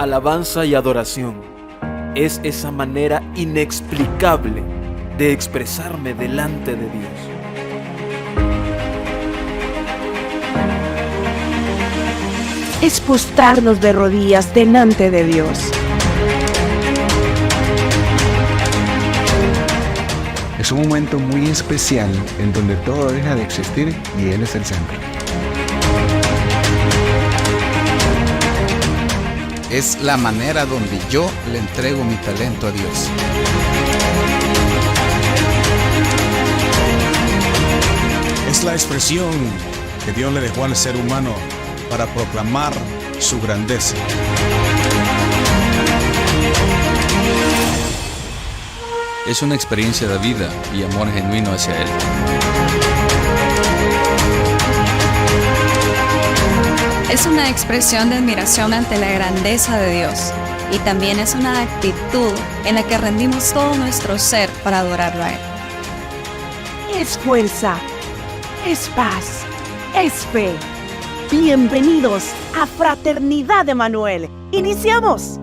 alabanza y adoración es esa manera inexplicable de expresarme delante de Dios. Es postrarnos de rodillas delante de Dios. Es un momento muy especial en donde todo deja de existir y Él es el centro. Es la manera donde yo le entrego mi talento a Dios. Es la expresión que Dios le dejó al ser humano para proclamar su grandeza. Es una experiencia de vida y amor genuino hacia Él. Es una expresión de admiración ante la grandeza de Dios y también es una actitud en la que rendimos todo nuestro ser para adorarlo a Él. Es fuerza, es paz, es fe. Bienvenidos a Fraternidad Emanuel. ¡Iniciamos!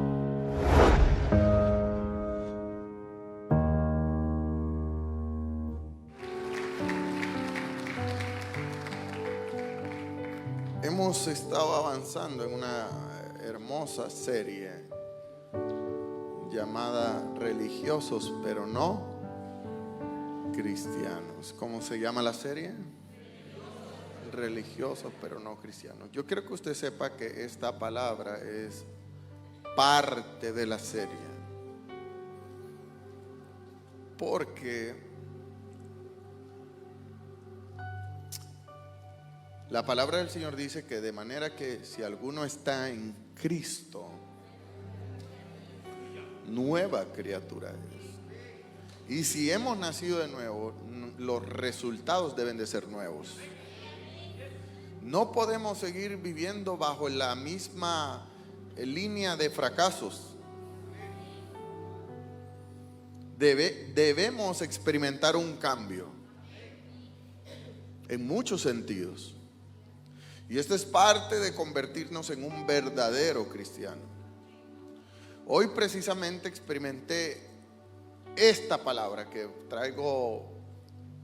Hemos estado avanzando en una hermosa serie llamada Religiosos pero no cristianos. ¿Cómo se llama la serie? Religiosos pero no cristianos. Yo quiero que usted sepa que esta palabra es parte de la serie, porque la palabra del Señor dice que de manera que si alguno está en Cristo, nueva criatura es. Y si hemos nacido de nuevo, los resultados deben de ser nuevos. No podemos seguir viviendo bajo la misma línea de fracasos. Debemos experimentar un cambio en muchos sentidos. Y esto es parte de convertirnos en un verdadero cristiano. Hoy precisamente experimenté esta palabra que traigo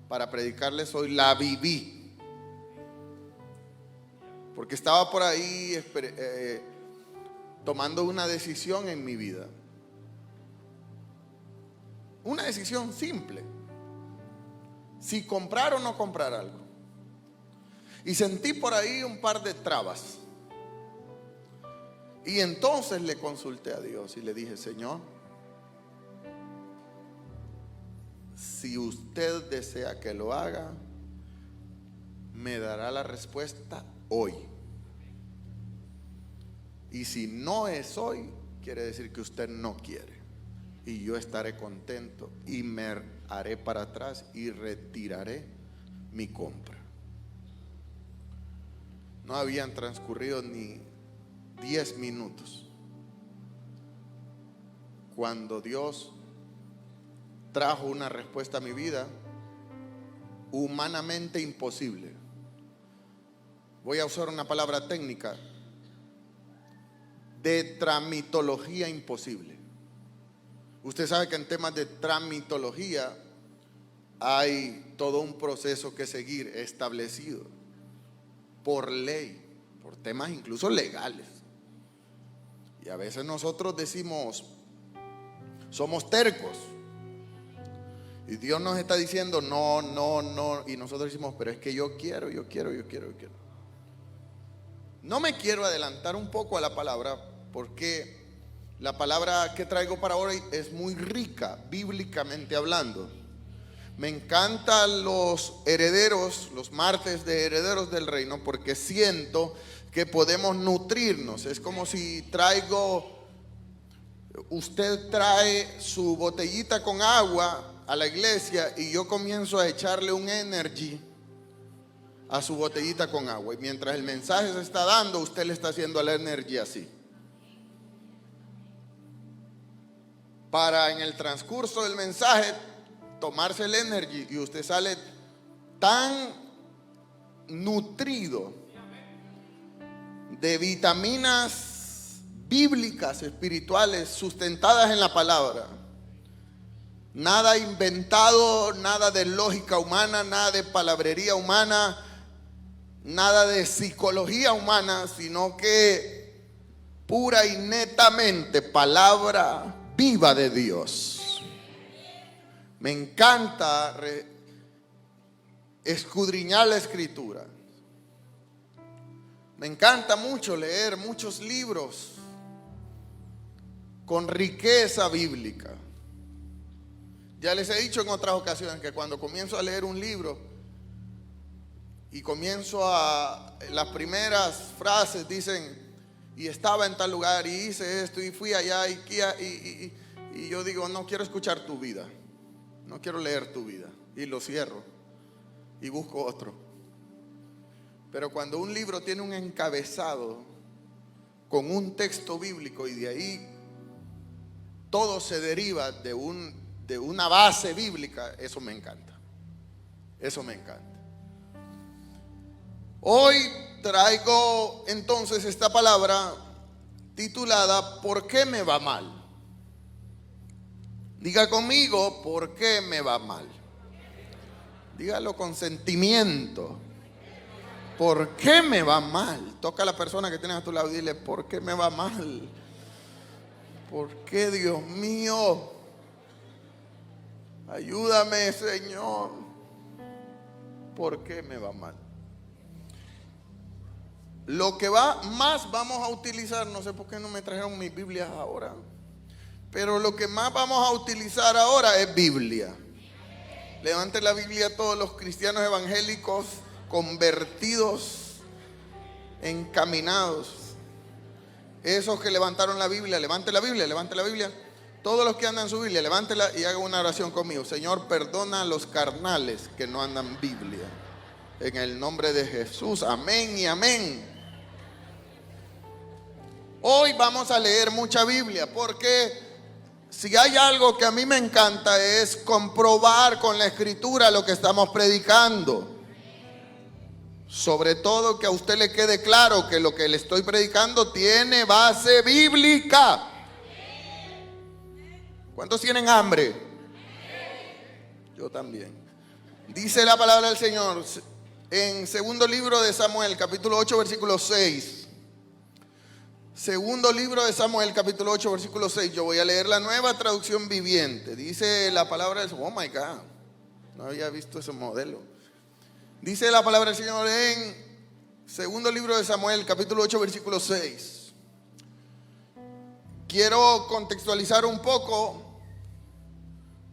para predicarles hoy. La viví. Porque estaba por ahí tomando una decisión en mi vida. Una decisión simple. Si comprar o no comprar algo. Y sentí por ahí un par de trabas. Y entonces le consulté a Dios y le dije: Señor, si usted desea que lo haga, me dará la respuesta hoy. Y si no es hoy, quiere decir que usted no quiere. Y yo estaré contento y me haré para atrás y retiraré mi compra. No habían transcurrido ni 10 minutos cuando Dios trajo una respuesta a mi vida humanamente imposible. Voy a usar una palabra técnica: de tramitología imposible. Usted sabe que en temas de tramitología hay todo un proceso que seguir establecido por ley, por temas incluso legales. Y a veces nosotros decimos, somos tercos, y Dios nos está diciendo no, no, no, y nosotros decimos, pero es que yo quiero. No me quiero adelantar un poco a la palabra, porque la palabra que traigo para hoy es muy rica, bíblicamente hablando. Me encantan los herederos, los martes de herederos del reino, porque siento que podemos nutrirnos. Es como si usted trae su botellita con agua a la iglesia y yo comienzo a echarle un energy a su botellita con agua. Y mientras el mensaje se está dando, usted le está haciendo el energy así. Para en el transcurso del mensaje tomarse el energy y usted sale tan nutrido de vitaminas bíblicas, espirituales, sustentadas en la palabra. Nada inventado, nada de lógica humana, nada de palabrería humana, nada de psicología humana, sino que pura y netamente palabra viva de Dios. Me encanta escudriñar la escritura. Me encanta mucho leer muchos libros con riqueza bíblica. Ya les he dicho en otras ocasiones que cuando comienzo a leer un libro y las primeras frases dicen, y estaba en tal lugar y hice esto y fui allá y yo digo, no quiero escuchar tu vida, no quiero leer tu vida, y lo cierro y busco otro. Pero cuando un libro tiene un encabezado con un texto bíblico y de ahí todo se deriva de una base bíblica, eso me encanta. Eso me encanta. Hoy traigo entonces esta palabra titulada ¿Por qué me va mal? Diga conmigo, ¿por qué me va mal? Dígalo con sentimiento. ¿Por qué me va mal? Toca a la persona que tienes a tu lado y dile, ¿por qué me va mal? ¿Por qué, Dios mío? Ayúdame, Señor. ¿Por qué me va mal? Lo que más vamos a utilizar, no sé por qué no me trajeron mis Biblias ahora, pero lo que más vamos a utilizar ahora es Biblia. Levante la Biblia a todos los cristianos evangélicos convertidos, encaminados. Esos que levantaron la Biblia, levante la Biblia, levante la Biblia. Todos los que andan en su Biblia, levántela y haga una oración conmigo. Señor, perdona a los carnales que no andan Biblia. En el nombre de Jesús, amén y amén. Hoy vamos a leer mucha Biblia porque si hay algo que a mí me encanta es comprobar con la escritura lo que estamos predicando. Sobre todo que a usted le quede claro que lo que le estoy predicando tiene base bíblica. ¿Cuántos tienen hambre? Yo también. Dice la palabra del Señor en segundo libro de Samuel, capítulo 8, versículo 6. Segundo libro de Samuel, capítulo 8, versículo 6. Yo voy a leer la Nueva Traducción Viviente. Dice la palabra del Señor. Oh my God, no había visto ese modelo. Dice la palabra del Señor en segundo libro de Samuel, capítulo 8, versículo 6. Quiero contextualizar un poco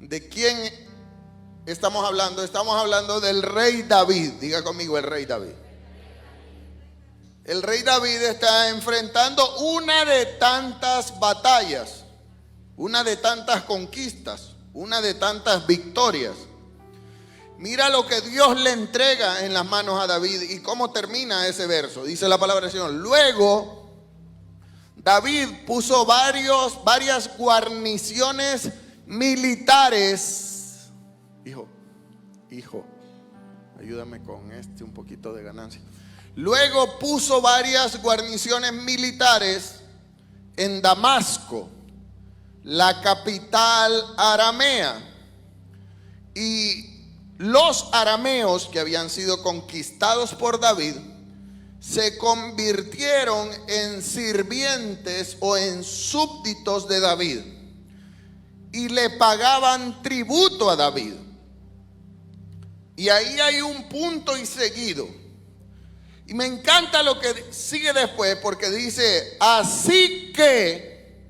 de quién estamos hablando. Estamos hablando del rey David. Diga conmigo, el rey David. El rey David está enfrentando una de tantas batallas, una de tantas conquistas, una de tantas victorias. Mira lo que Dios le entrega en las manos a David y cómo termina ese verso. Dice la palabra del Señor. Luego, David puso varias guarniciones militares. Hijo, ayúdame con un poquito de ganancia. Luego puso varias guarniciones militares en Damasco, la capital aramea. Y los arameos que habían sido conquistados por David se convirtieron en sirvientes o en súbditos de David y le pagaban tributo a David. Y ahí hay un punto y seguido. Y me encanta lo que sigue después porque dice, así que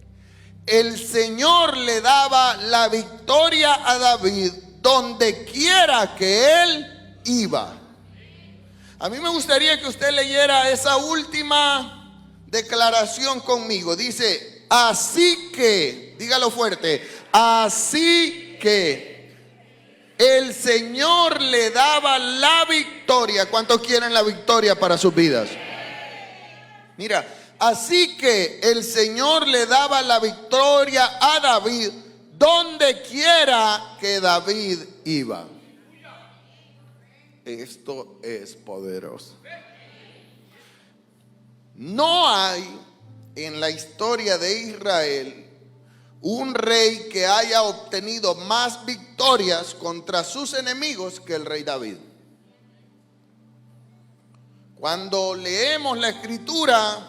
el Señor le daba la victoria a David donde quiera que él iba. A mí me gustaría que usted leyera esa última declaración conmigo. Dice, así que, dígalo fuerte, así que el Señor le daba la victoria. ¿Cuántos quieren la victoria para sus vidas? Mira, así que el Señor le daba la victoria a David donde quiera que David iba. Esto es poderoso. No hay en la historia de Israel un rey que haya obtenido más victorias contra sus enemigos que el rey David. Cuando leemos la escritura,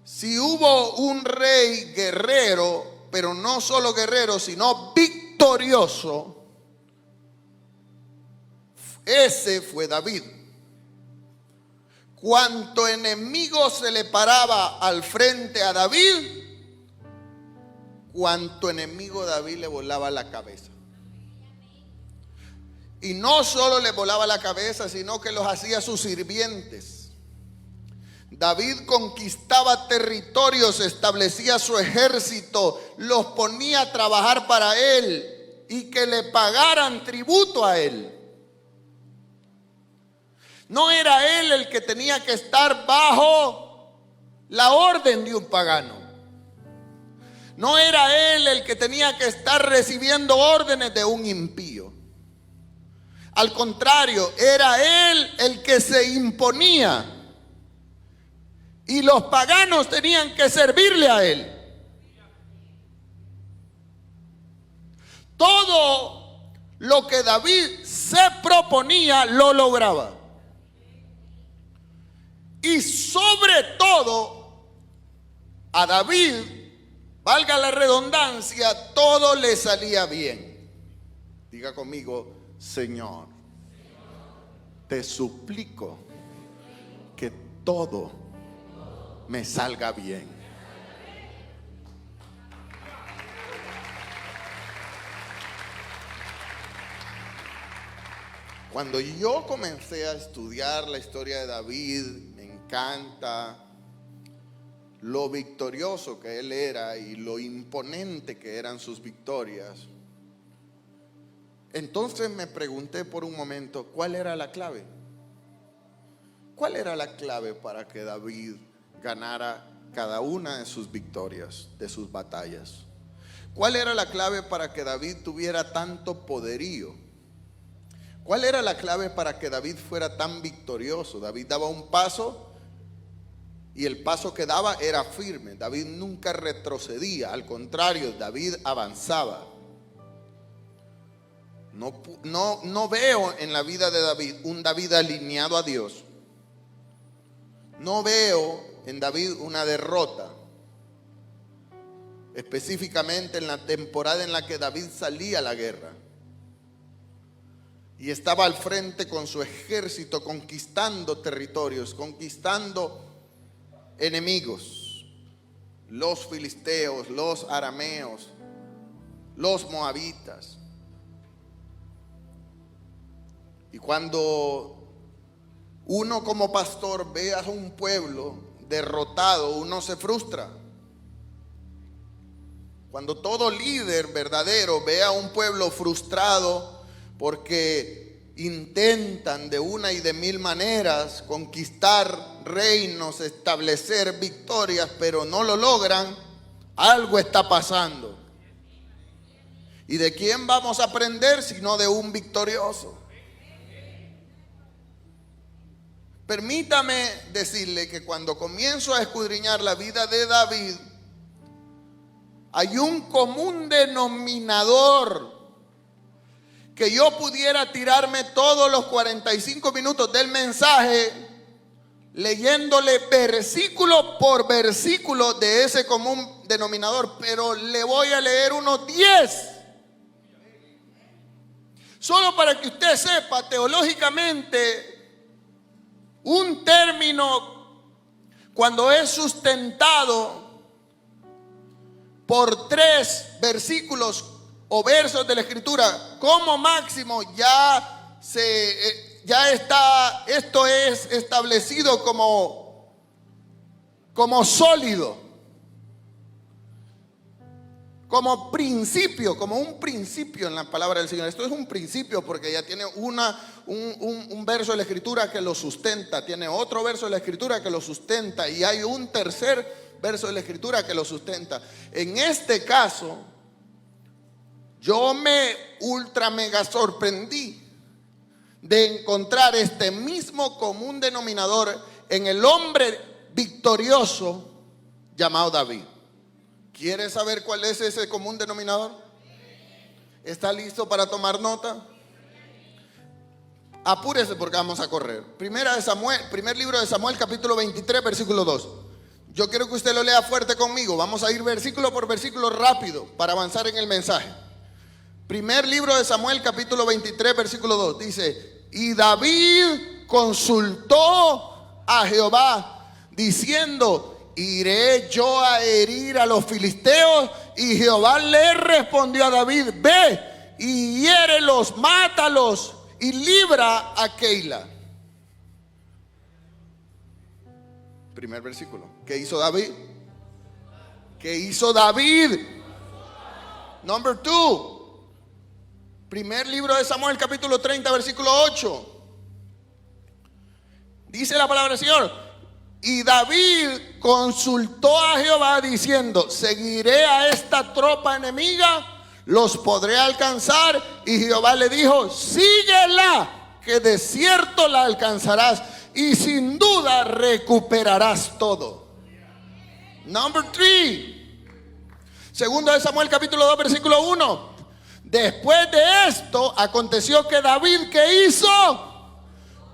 si hubo un rey guerrero, pero no solo guerrero, sino victorioso, ese fue David. Cuanto enemigo se le paraba al frente a David, cuanto enemigo David le volaba la cabeza. Y no solo le volaba la cabeza, sino que los hacía sus sirvientes. David conquistaba territorios, establecía su ejército, los ponía a trabajar para él y que le pagaran tributo a él. No era él el que tenía que estar bajo la orden de un pagano. No era él el que tenía que estar recibiendo órdenes de un impío. Al contrario, era él el que se imponía. Y los paganos tenían que servirle a él. Todo lo que David se proponía lo lograba. Y sobre todo, a David, valga la redundancia, todo le salía bien. Diga conmigo: Señor, te suplico que todo me salga bien. Cuando yo comencé a estudiar la historia de David, me encanta lo victorioso que él era y lo imponente que eran sus victorias. Entonces me pregunté por un momento, ¿cuál era la clave? ¿Cuál era la clave para que David ganara cada una de sus victorias, de sus batallas? ¿Cuál era la clave para que David tuviera tanto poderío? ¿Cuál era la clave para que David fuera tan victorioso? David daba un paso y el paso que daba era firme. David nunca retrocedía, al contrario, David avanzaba. No veo en la vida de David un David alineado a Dios. No veo en David una derrota. Específicamente en la temporada en la que David salía a la guerra y estaba al frente con su ejército conquistando territorios, conquistando enemigos, los filisteos, los arameos, los moabitas. Y cuando uno como pastor ve a un pueblo derrotado, uno se frustra. Cuando todo líder verdadero ve a un pueblo frustrado porque intentan de una y de mil maneras conquistar reinos, establecer victorias, pero no lo logran, algo está pasando. ¿Y de quién vamos a aprender sino de un victorioso? Permítame decirle que cuando comienzo a escudriñar la vida de David, hay un común denominador que yo pudiera tirarme todos los 45 minutos del mensaje leyéndole versículo por versículo de ese común denominador, pero le voy a leer unos 10. Solo para que usted sepa teológicamente un término cuando es sustentado por 3 versículos o versos de la escritura, como máximo ya está, esto es establecido como sólido, como principio, como un principio en la palabra del Señor. Esto es un principio porque ya tiene un verso de la escritura que lo sustenta, tiene otro verso de la escritura que lo sustenta y hay un tercer verso de la escritura que lo sustenta. En este caso, yo me ultra mega sorprendí de encontrar este mismo común denominador en el hombre victorioso llamado David. ¿Quiere saber cuál es ese común denominador? ¿Está listo para tomar nota? Apúrese porque vamos a correr. Primer libro de Samuel, capítulo 23, versículo 2. Yo quiero que usted lo lea fuerte conmigo. Vamos a ir versículo por versículo rápido para avanzar en el mensaje. Primer libro de Samuel, capítulo 23, versículo 2. Dice: y David consultó a Jehová diciendo: ¿iré yo a herir a los filisteos? Y Jehová le respondió a David: ve y hiérelos, mátalos y libra a Keila. Primer versículo. ¿Qué hizo David? ¿Qué hizo David? Number 2. Primer libro de Samuel, capítulo 30, versículo 8. Dice la palabra del Señor: y David consultó a Jehová diciendo: ¿seguiré a esta tropa enemiga? ¿Los podré alcanzar? Y Jehová le dijo: síguela, que de cierto la alcanzarás y sin duda recuperarás todo. Number 3. Segundo de Samuel, capítulo 2, versículo 1. Después de esto aconteció que David, ¿qué hizo?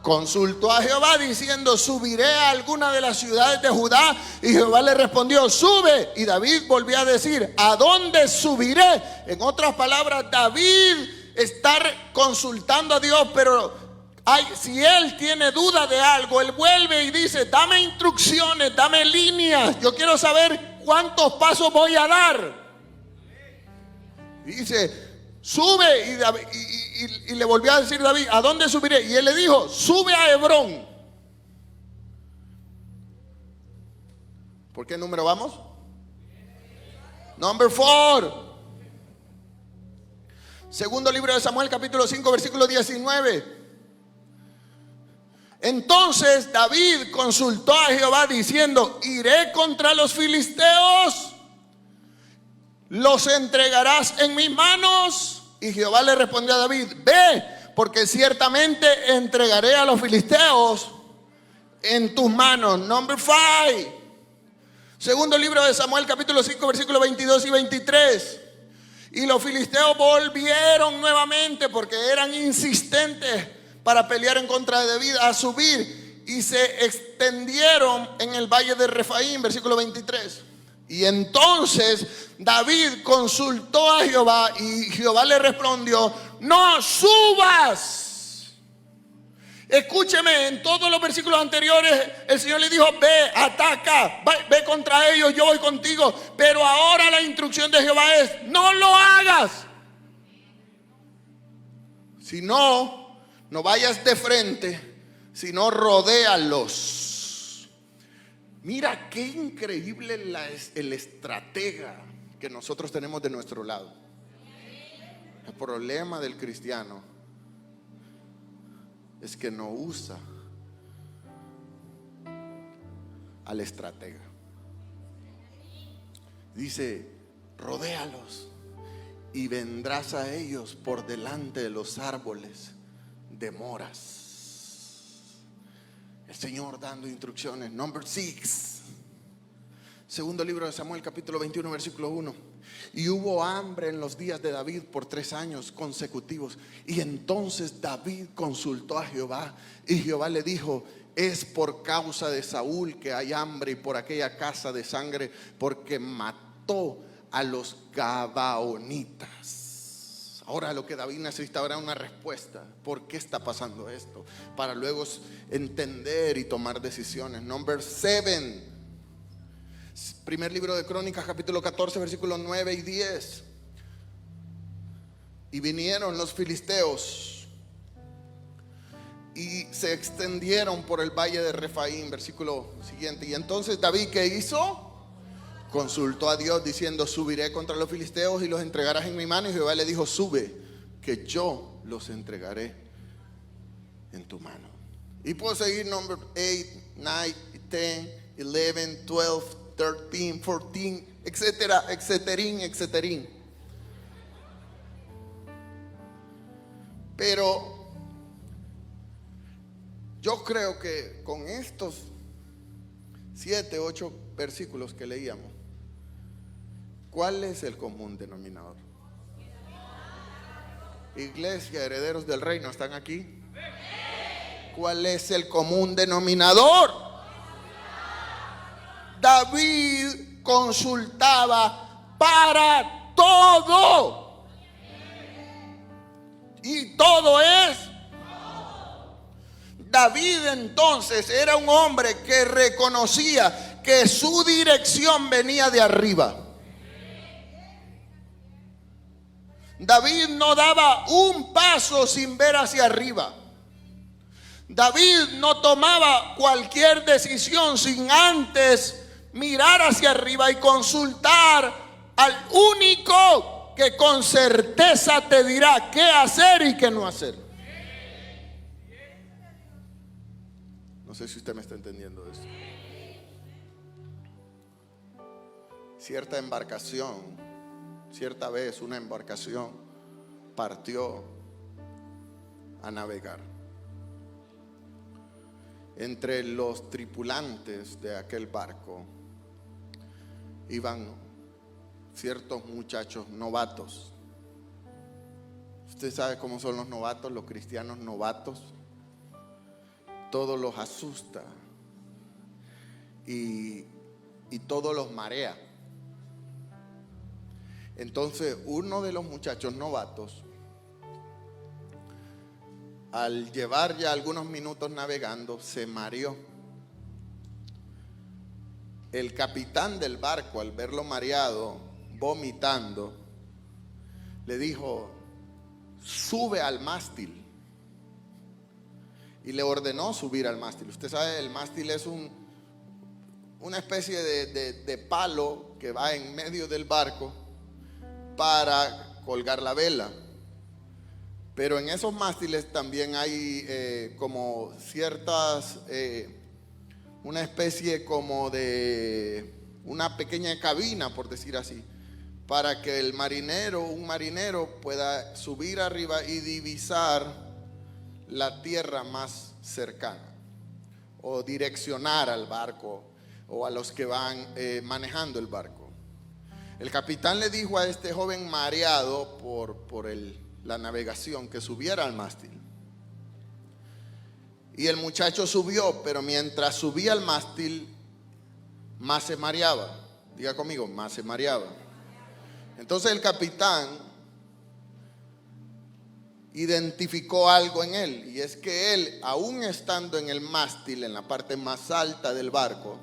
Consultó a Jehová diciendo: subiré a alguna de las ciudades de Judá. Y Jehová le respondió: sube. Y David volvió a decir: ¿a dónde subiré? En otras palabras, David está consultando a Dios, pero si él tiene duda de algo, él vuelve y dice: dame instrucciones, dame líneas, yo quiero saber cuántos pasos voy a dar. Y dice: sube. Y le volvió a decir David: ¿a dónde subiré? Y él le dijo: sube a Hebrón. ¿Por qué número vamos? Number 4. Segundo libro de Samuel, capítulo 5, versículo 19. Entonces David consultó a Jehová diciendo: ¿iré contra los filisteos? ¿Los entregarás en mis manos? Y Jehová le respondió a David: ve, porque ciertamente entregaré a los filisteos en tus manos. Number 5. Segundo libro de Samuel, capítulo 5, versículos 22 y 23. Y los filisteos volvieron nuevamente, porque eran insistentes para pelear en contra de David, a subir, y se extendieron en el valle de Refaim, versículo 23. Y entonces David consultó a Jehová y Jehová le respondió: no subas. Escúcheme, en todos los versículos anteriores el Señor le dijo: ve, ataca, ve contra ellos, yo voy contigo. Pero ahora la instrucción de Jehová es: no lo hagas. Si no vayas de frente, sino rodéalos. Mira qué increíble el estratega que nosotros tenemos de nuestro lado. El problema del cristiano es que no usa al estratega. Dice: rodéalos y vendrás a ellos por delante de los árboles de moras. El Señor dando instrucciones. Number 6. Segundo libro de Samuel, capítulo 21, versículo 1. Y hubo hambre en los días de David por 3 años consecutivos. Y entonces David consultó a Jehová, y Jehová le dijo: es por causa de Saúl que hay hambre, y por aquella casa de sangre, porque mató a los gabaonitas. Ahora lo que David necesitaba era una respuesta. ¿Por qué está pasando esto? Para luego entender y tomar decisiones. Number 7. Primer libro de Crónicas, capítulo 14, versículos 9 y 10. Y vinieron los filisteos y se extendieron por el valle de Refaim. Versículo siguiente. Y entonces David, ¿qué hizo? Consultó a Dios diciendo: subiré contra los filisteos y los entregarás en mi mano. Y Jehová le dijo: sube, que yo los entregaré en tu mano. Y puedo seguir. Number 8, 9, 10, 11, 12, 13, 14, etcétera, etcéterín, etcéterín. Pero yo creo que con estos 7, 8 versículos que leíamos, ¿cuál es el común denominador? Iglesia, herederos del reino, ¿están aquí? ¿Cuál es el común denominador? David consultaba para todo. Y todo es. David entonces era un hombre que reconocía que su dirección venía de arriba. David no daba un paso sin ver hacia arriba. David no tomaba cualquier decisión sin antes mirar hacia arriba y consultar al único que con certeza te dirá qué hacer y qué no hacer. No sé si usted me está entendiendo esto. Cierta embarcación, cierta vez una embarcación partió a navegar. Entre los tripulantes de aquel barco iban ciertos muchachos novatos. Usted sabe cómo son los novatos, los cristianos novatos. Todo los asusta y todo los marea. Entonces uno de los muchachos novatos, al llevar ya algunos minutos navegando, se mareó. El capitán del barco, al verlo mareado, vomitando, le dijo: sube al mástil. Y le ordenó subir al mástil. Usted sabe, el mástil es una especie de palo que va en medio del barco para colgar la vela. Pero en esos mástiles también hay como ciertas, una especie como de una pequeña cabina, por decir así, para que un marinero pueda subir arriba y divisar la tierra más cercana, o direccionar al barco o a los que van manejando el barco. El capitán le dijo a este joven mareado por la navegación que subiera al mástil. Y el muchacho subió, pero mientras subía al mástil, más se mareaba. Diga conmigo, más se mareaba. Entonces el capitán identificó algo en él, y es que él, aún estando en el mástil, en la parte más alta del barco,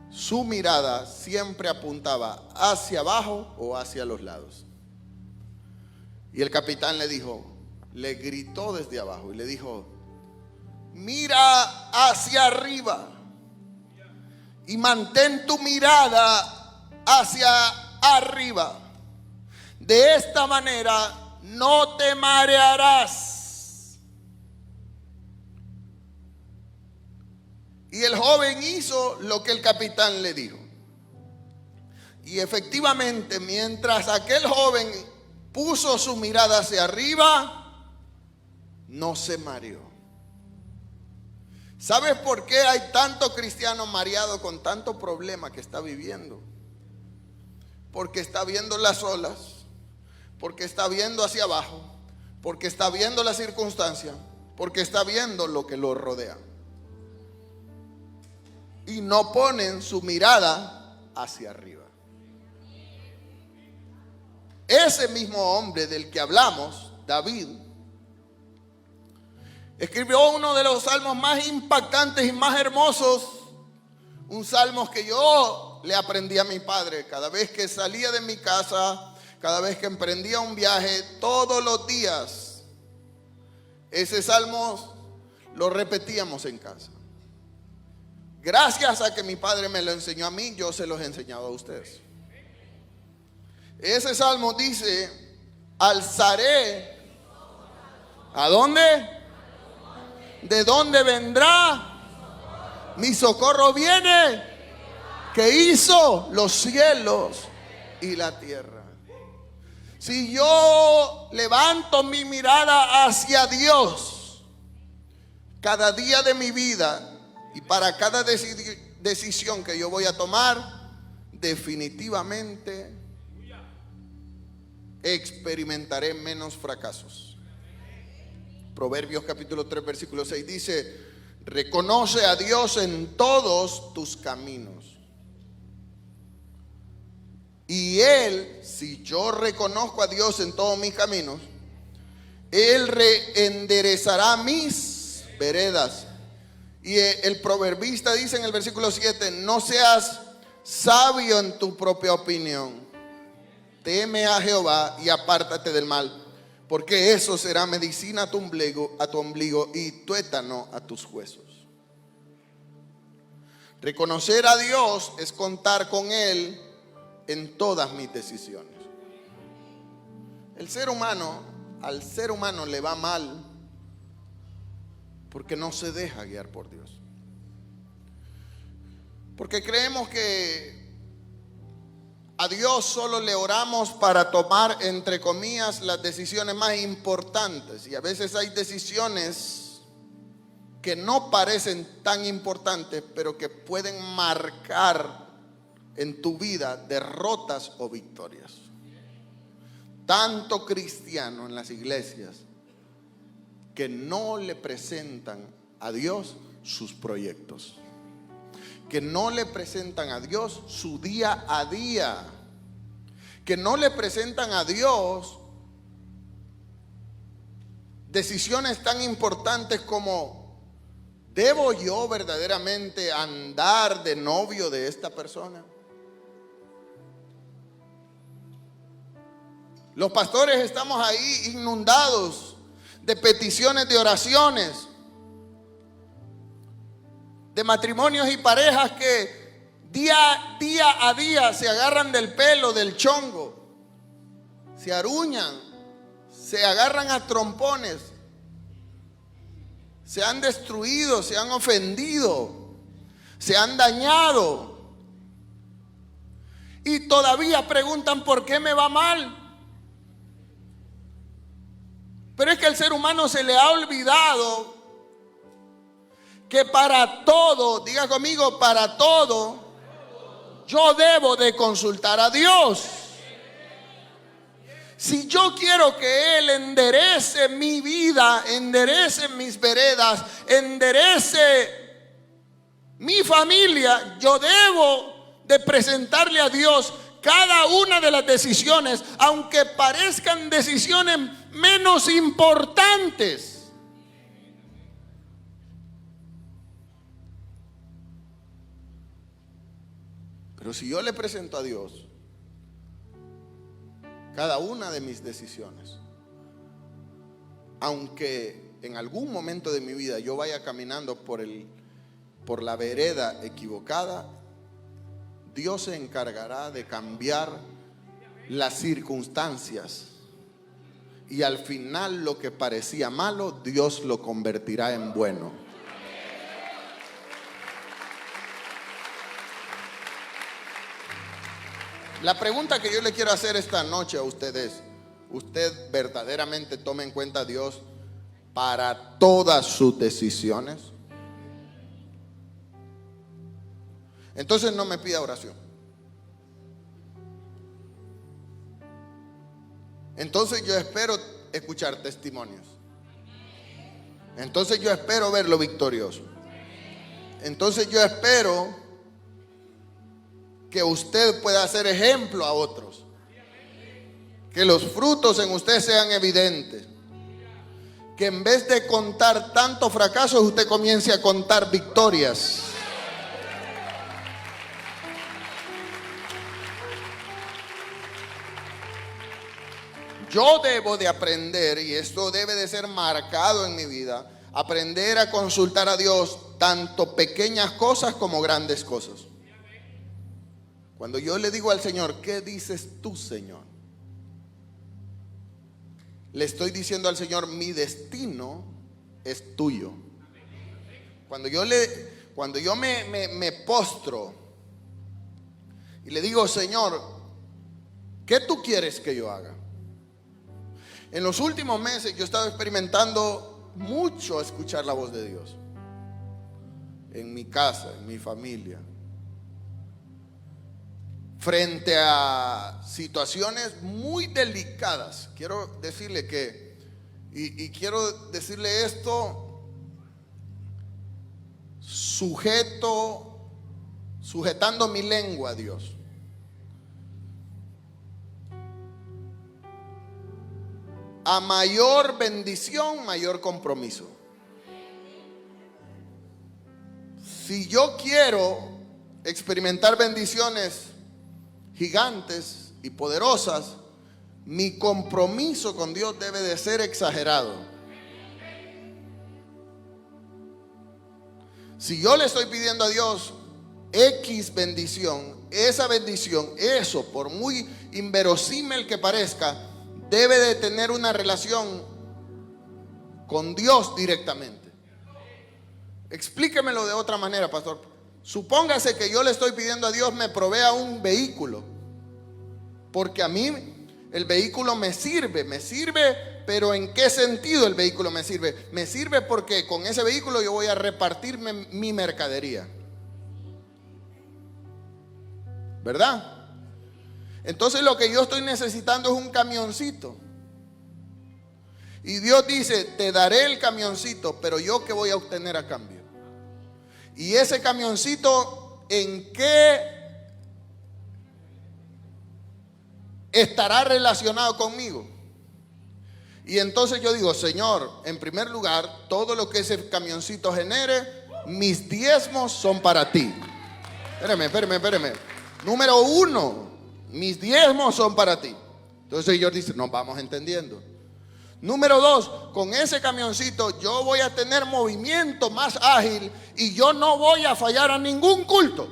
su mirada siempre apuntaba hacia abajo o hacia los lados. Y el capitán le gritó desde abajo y le dijo: mira hacia arriba y mantén tu mirada hacia arriba. De esta manera no te marearás. Y el joven hizo lo que el capitán le dijo. Y efectivamente, mientras aquel joven puso su mirada hacia arriba, no se mareó. ¿Sabes por qué hay tanto cristiano mareado con tanto problema que está viviendo? Porque está viendo las olas, porque está viendo hacia abajo, porque está viendo la circunstancia, porque está viendo lo que lo rodea. Y no ponen su mirada hacia arriba. Ese mismo hombre del que hablamos, David, escribió uno de los salmos más impactantes y más hermosos. Un salmo que yo le aprendí a mi padre cada vez que salía de mi casa, cada vez que emprendía un viaje, todos los días. Ese salmo lo repetíamos en casa. Gracias a que mi padre me lo enseñó a mí, yo se los he enseñado a ustedes. Ese salmo dice: alzaré. ¿A dónde? ¿De dónde vendrá? Mi socorro viene, que hizo los cielos y la tierra. Si yo levanto mi mirada hacia Dios cada día de mi vida, Y para cada decisión que yo voy a tomar, definitivamente experimentaré menos fracasos. Proverbios capítulo 3 versículo 6 dice: reconoce a Dios en todos tus caminos. Y Él, si yo reconozco a Dios en todos mis caminos, Él reenderezará mis veredas. Y el proverbista dice en el versículo 7: no seas sabio en tu propia opinión. Teme a Jehová y apártate del mal, porque eso será medicina a tu ombligo y tuétano a tus huesos. Reconocer a Dios es contar con Él en todas mis decisiones. Al ser humano le va mal porque no se deja guiar por Dios. Porque creemos que a Dios solo le oramos para tomar, entre comillas, las decisiones más importantes. Y a veces hay decisiones que no parecen tan importantes, pero que pueden marcar en tu vida derrotas o victorias. Tanto cristiano en las iglesias que no le presentan a Dios sus proyectos, que no le presentan a Dios su día a día, que no le presentan a Dios decisiones tan importantes como: ¿debo yo verdaderamente andar de novio de esta persona? Los pastores estamos ahí inundados de peticiones de oraciones, de matrimonios y parejas que día a día se agarran del pelo, del chongo, se aruñan, se agarran a trompones, se han destruido, se han ofendido, se han dañado y todavía preguntan: ¿por qué me va mal? Pero es que al ser humano se le ha olvidado que para todo, diga conmigo, para todo, yo debo de consultar a Dios. Si yo quiero que Él enderece mi vida, enderece mis veredas, enderece mi familia, yo debo de presentarle a Dios cada una de las decisiones, aunque parezcan decisiones menos importantes. Pero si yo le presento a Dios cada una de mis decisiones, aunque en algún momento de mi vida yo vaya caminando por la vereda equivocada, Dios se encargará de cambiar las circunstancias. Y al final lo que parecía malo, Dios lo convertirá en bueno. La pregunta que yo le quiero hacer esta noche a ustedes: ¿usted verdaderamente toma en cuenta a Dios para todas sus decisiones? Entonces no me pida oración. Entonces yo espero escuchar testimonios. Entonces yo espero verlo victorioso. Entonces yo espero que usted pueda ser ejemplo a otros, que los frutos en usted sean evidentes, que en vez de contar tantos fracasos, usted comience a contar victorias. Yo debo de aprender, y esto debe de ser marcado en mi vida, aprender a consultar a Dios tanto pequeñas cosas como grandes cosas. Cuando yo le digo al Señor: ¿qué dices tú, Señor? Le estoy diciendo al Señor: mi destino es tuyo. Cuando yo me postro y le digo: Señor, ¿qué tú quieres que yo haga? En los últimos meses yo he estado experimentando mucho escuchar la voz de Dios. en mi casa, en mi familia. Frente a situaciones muy delicadas, quiero decirle que, y quiero decirle esto, sujetando mi lengua a Dios. A mayor bendición, mayor compromiso. Si yo quiero experimentar bendiciones gigantes y poderosas, mi compromiso con Dios debe de ser exagerado. Si yo le estoy pidiendo a Dios X bendición, esa bendición, eso, por muy inverosímil que parezca, debe de tener una relación con Dios directamente. Explíquemelo de otra manera, pastor. Supóngase que yo le estoy pidiendo a Dios me provea un vehículo, porque a mí el vehículo me sirve, pero ¿en qué sentido el vehículo me sirve? Me sirve porque con ese vehículo yo voy a repartir mi mercadería, ¿verdad? Entonces lo que yo estoy necesitando es un camioncito. Y Dios dice, te daré el camioncito, pero yo ¿qué voy a obtener a cambio? Y ese camioncito, ¿en qué estará relacionado conmigo? Y entonces yo digo, Señor, en primer lugar, todo lo que ese camioncito genere, mis diezmos son para ti. Espérame. Número 1, mis diezmos son para ti. Entonces el Señor dice, nos vamos entendiendo. Número 2, con ese camioncito yo voy a tener movimiento más ágil y yo no voy a fallar a ningún culto.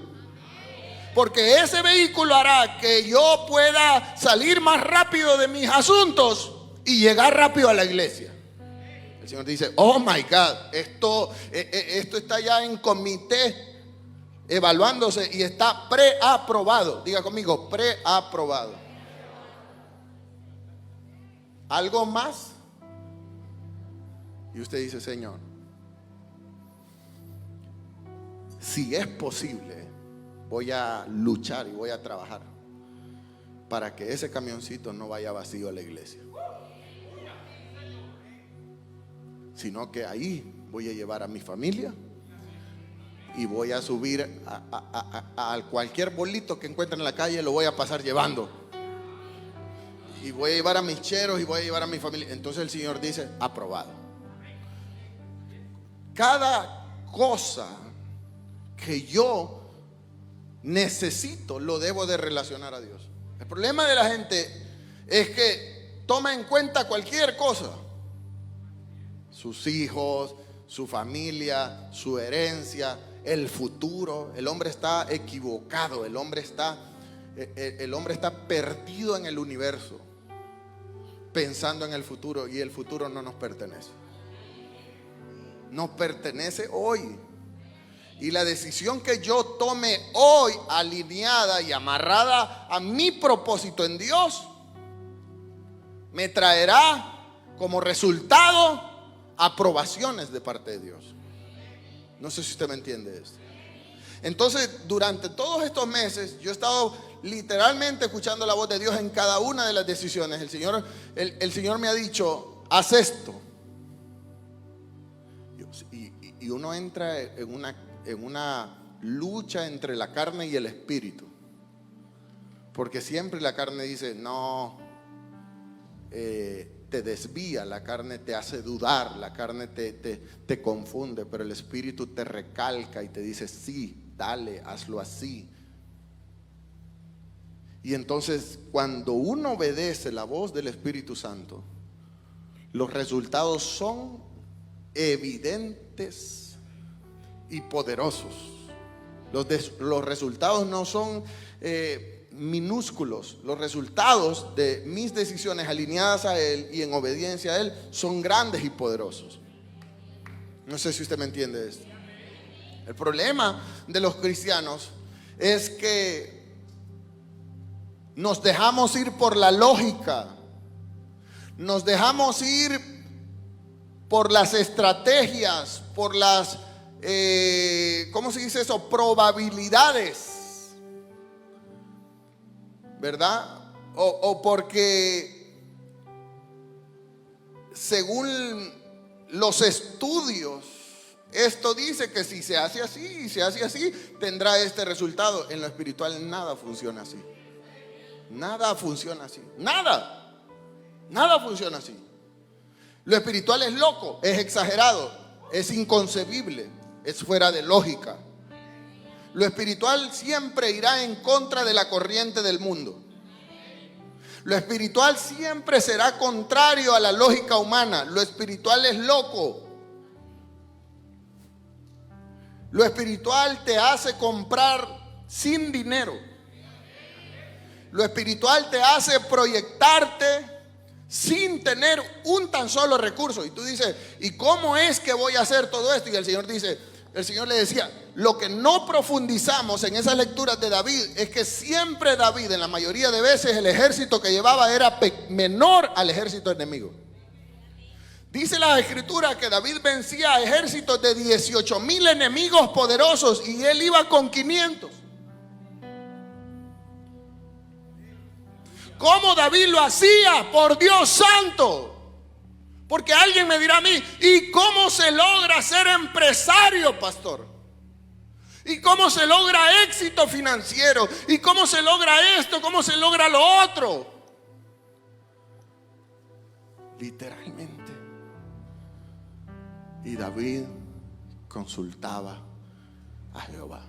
Porque ese vehículo hará que yo pueda salir más rápido de mis asuntos y llegar rápido a la iglesia. El Señor dice, oh my God, esto está ya en comité evaluándose y está preaprobado. Diga conmigo, preaprobado. ¿Algo más? Y usted dice, Señor, si es posible, voy a luchar y voy a trabajar para que ese camioncito no vaya vacío a la iglesia, sino que ahí voy a llevar a mi familia y voy a subir a cualquier bolito que encuentre en la calle, lo voy a pasar llevando. Y voy a llevar a mis cheros y voy a llevar a mi familia. Entonces el Señor dice, aprobado. Cada cosa que yo necesito lo debo de relacionar a Dios. El problema de la gente es que toma en cuenta cualquier cosa. Sus hijos, su familia, su herencia, el futuro. El hombre está equivocado. El hombre está perdido en el universo, pensando en el futuro, y el futuro no nos pertenece. Nos pertenece hoy. Y la decisión que yo tome hoy, alineada y amarrada a mi propósito en Dios, me traerá como resultado aprobaciones de parte de Dios. No sé si usted me entiende esto. Entonces, durante todos estos meses yo he estado literalmente escuchando la voz de Dios en cada una de las decisiones. El Señor me ha dicho, haz esto. Y uno entra en una lucha entre la carne y el espíritu. Porque siempre la carne dice, no, te desvía, la carne te hace dudar, la carne te confunde, pero el espíritu te recalca y te dice, sí, dale, hazlo así. Y entonces cuando uno obedece la voz del Espíritu Santo, los resultados son evidentes y poderosos. Los resultados no son minúsculos. Los resultados de mis decisiones alineadas a Él y en obediencia a Él son grandes y poderosos. No sé si usted me entiende esto. El problema de los cristianos es que nos dejamos ir por la lógica, nos dejamos ir por las estrategias, por las ¿cómo se dice eso? Probabilidades, ¿verdad? O porque según los estudios, esto dice que si se hace así y se hace así, tendrá este resultado. En lo espiritual nada funciona así. Nada funciona así. Nada funciona así. Lo espiritual es loco, es exagerado, es inconcebible, es fuera de lógica. Lo espiritual siempre irá en contra de la corriente del mundo. Lo espiritual siempre será contrario a la lógica humana. Lo espiritual es loco. Lo espiritual te hace comprar sin dinero. Lo espiritual te hace proyectarte sin tener un tan solo recurso. Y tú dices, ¿y cómo es que voy a hacer todo esto? Y el Señor le decía, lo que no profundizamos en esas lecturas de David es que siempre David, en la mayoría de veces, el ejército que llevaba era menor al ejército enemigo. Dice la escritura que David vencía a ejércitos de 18,000 enemigos poderosos y él iba con 500. ¿Cómo David lo hacía? Por Dios santo. Porque alguien me dirá a mí, ¿y cómo se logra ser empresario, pastor? ¿Y cómo se logra éxito financiero? ¿Y cómo se logra esto? ¿Cómo se logra lo otro? Literalmente. Y David consultaba a Jehová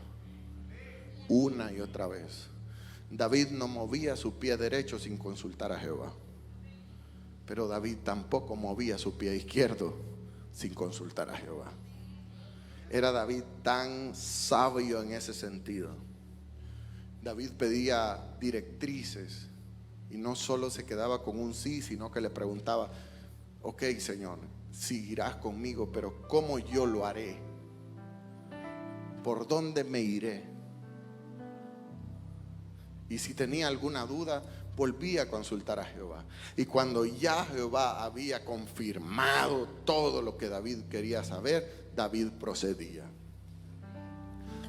una y otra vez. David no movía su pie derecho sin consultar a Jehová. Pero David tampoco movía su pie izquierdo sin consultar a Jehová. Era David tan sabio en ese sentido. David pedía directrices y no solo se quedaba con un sí, sino que le preguntaba, ok, Señor, seguirás conmigo, pero ¿cómo yo lo haré? ¿Por dónde me iré? Y si tenía alguna duda, volvía a consultar a Jehová. Y cuando ya Jehová había confirmado todo lo que David quería saber, David procedía.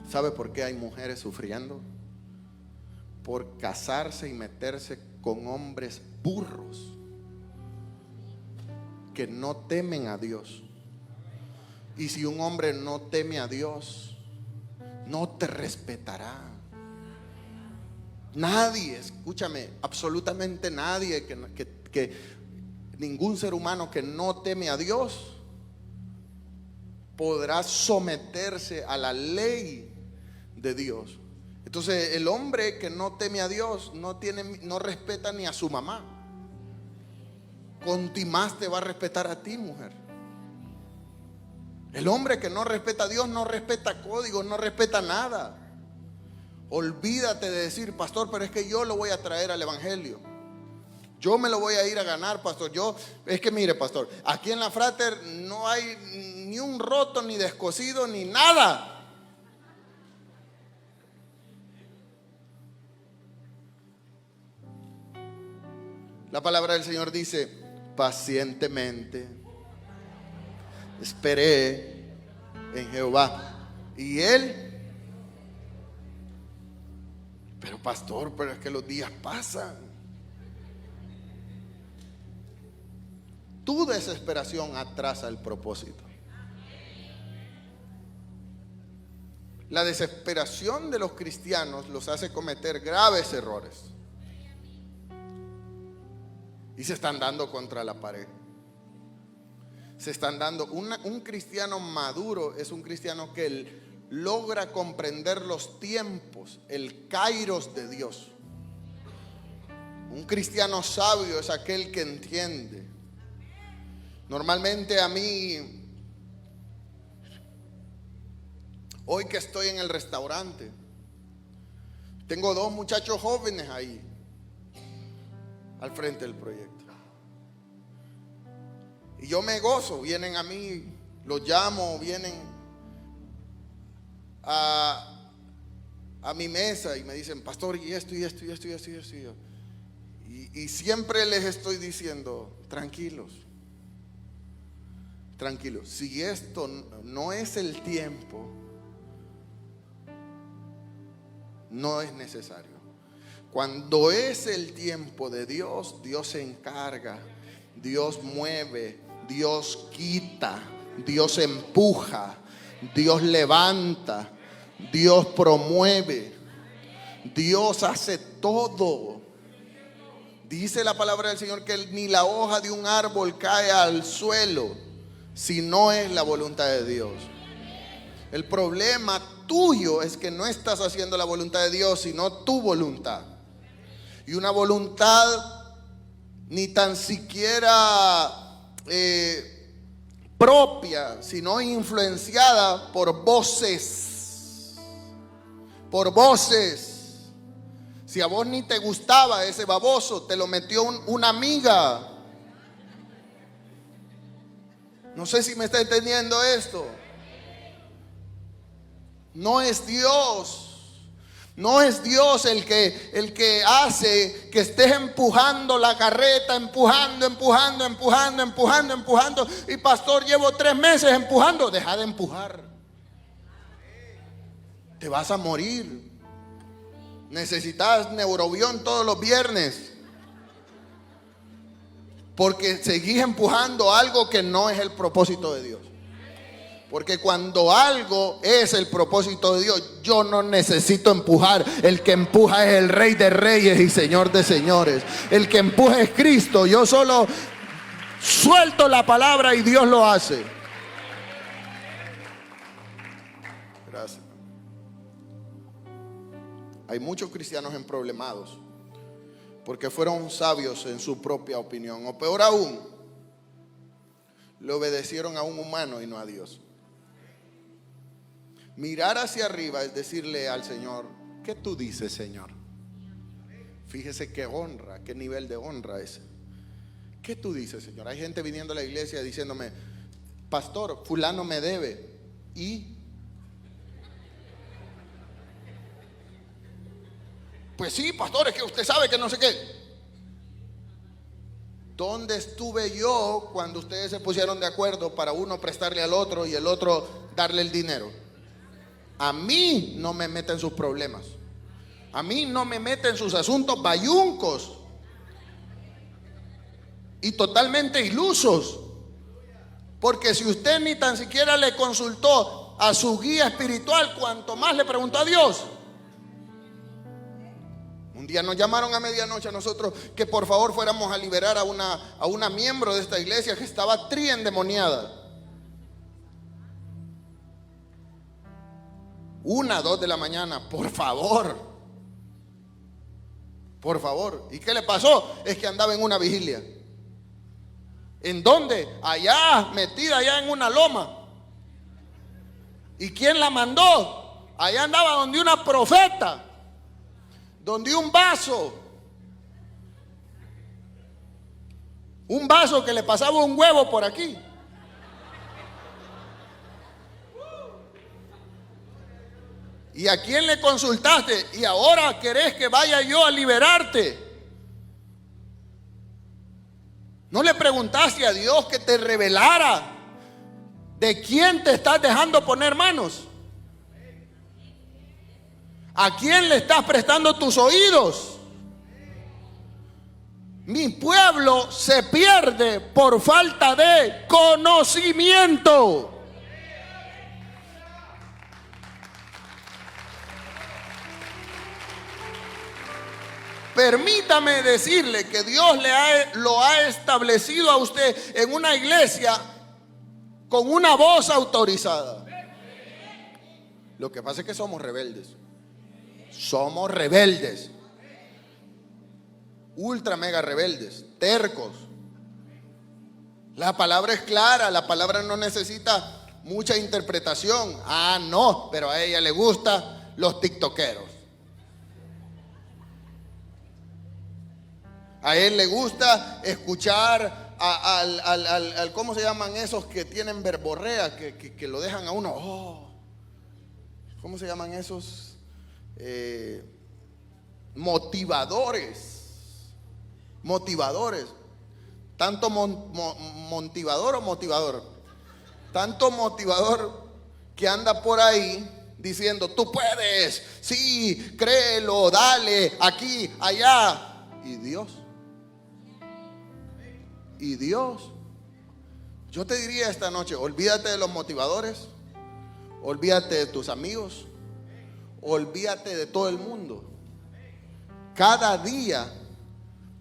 ¿Sabe por qué hay mujeres sufriendo? Por casarse y meterse con hombres burros que no temen a Dios. Y si un hombre no teme a Dios, no te respetará. Nadie, escúchame, absolutamente nadie, que ningún ser humano que no teme a Dios podrá someterse a la ley de Dios. Entonces el hombre que no teme a Dios no respeta ni a su mamá. Con ti más te va a respetar a ti, mujer. El hombre que no respeta a Dios no respeta códigos, no respeta nada. Olvídate de decir, pastor, pero es que yo lo voy a traer al evangelio. Yo me lo voy a ir a ganar, pastor. Es que mire, pastor, aquí en la Frater no hay ni un roto, ni descosido, ni nada. La palabra del Señor dice, pacientemente esperé en Jehová y Él. Pero pastor, pero es que los días pasan. Tu desesperación atrasa el propósito. La desesperación de los cristianos los hace cometer graves errores. Y se están dando contra la pared. Se están dando. Un cristiano maduro es un cristiano que logra comprender los tiempos, el kairos de Dios. Un cristiano sabio es aquel que entiende. Normalmente a mí, hoy que estoy en el restaurante, tengo 2 muchachos jóvenes ahí al frente del proyecto. Y yo me gozo, vienen a mí, los llamo, vienen a mi mesa y me dicen, pastor, y esto. Y siempre les estoy diciendo, tranquilos, si esto no es el tiempo, No es necesario. Cuando es el tiempo de Dios, Dios se encarga, Dios mueve, Dios quita, Dios empuja, Dios levanta, Dios promueve, Dios hace todo. Dice la palabra del Señor que ni la hoja de un árbol cae al suelo si no es la voluntad de Dios. El problema tuyo es que no estás haciendo la voluntad de Dios, sino tu voluntad. Y una voluntad ni tan siquiera propia, sino influenciada por voces. Por voces. Si a vos ni te gustaba ese baboso, te lo metió una amiga. No sé si me está entendiendo esto. No es Dios. No es Dios el que hace que estés empujando la carreta, empujando. Y pastor, llevo 3 meses empujando. Deja de empujar. Te vas a morir. Necesitas Neurobión todos los viernes. Porque seguís empujando algo que no es el propósito de Dios. Porque cuando algo es el propósito de Dios, yo no necesito empujar. El que empuja es el Rey de Reyes y Señor de Señores. El que empuja es Cristo. Yo solo suelto la palabra y Dios lo hace. Gracias. Hay muchos cristianos emproblemados porque fueron sabios en su propia opinión. O peor aún, le obedecieron a un humano y no a Dios. Mirar hacia arriba es decirle al Señor: ¿qué tú dices, Señor? Fíjese qué honra, qué nivel de honra es. ¿Qué tú dices, Señor? Hay gente viniendo a la iglesia diciéndome: pastor, fulano me debe. ¿Y? Pues sí, pastor, es que usted sabe que no sé qué. ¿Dónde estuve yo cuando ustedes se pusieron de acuerdo para uno prestarle al otro y el otro darle el dinero? A mí no me meten sus problemas. A mí no me meten sus asuntos bayuncos y totalmente ilusos. Porque si usted ni tan siquiera le consultó a su guía espiritual, cuanto más le preguntó a Dios. Un día nos llamaron a medianoche a nosotros que por favor fuéramos a liberar a una miembro de esta iglesia que estaba triendemoniada. 1, 2 de la mañana, por favor. Por favor. ¿Y qué le pasó? Es que andaba en una vigilia. ¿En dónde? Allá, metida allá en una loma. ¿Y quién la mandó? Allá andaba donde una profeta, donde un vaso que le pasaba un huevo por aquí. ¿Y a quién le consultaste? Y ahora querés que vaya yo a liberarte. ¿No le preguntaste a Dios que te revelara de quién te estás dejando poner manos? ¿A quién le estás prestando tus oídos? Mi pueblo se pierde por falta de conocimiento. Permítame decirle que Dios lo ha establecido a usted en una iglesia con una voz autorizada. Lo que pasa es que somos rebeldes. Somos rebeldes. Ultra mega rebeldes, tercos. La palabra es clara, la palabra no necesita mucha interpretación. Ah, no, pero a ella le gustan los tiktokeros. A él le gusta escuchar al ¿cómo se llaman esos que tienen verborrea, que lo dejan a uno? ¿Cómo se llaman esos? Motivadores. Tanto motivador o motivador. Tanto motivador que anda por ahí diciendo, tú puedes, sí, créelo, dale, aquí, allá. ¿Y Dios? ¿Y Dios? Yo te diría esta noche, olvídate de los motivadores, olvídate de tus amigos, olvídate de todo el mundo. Cada día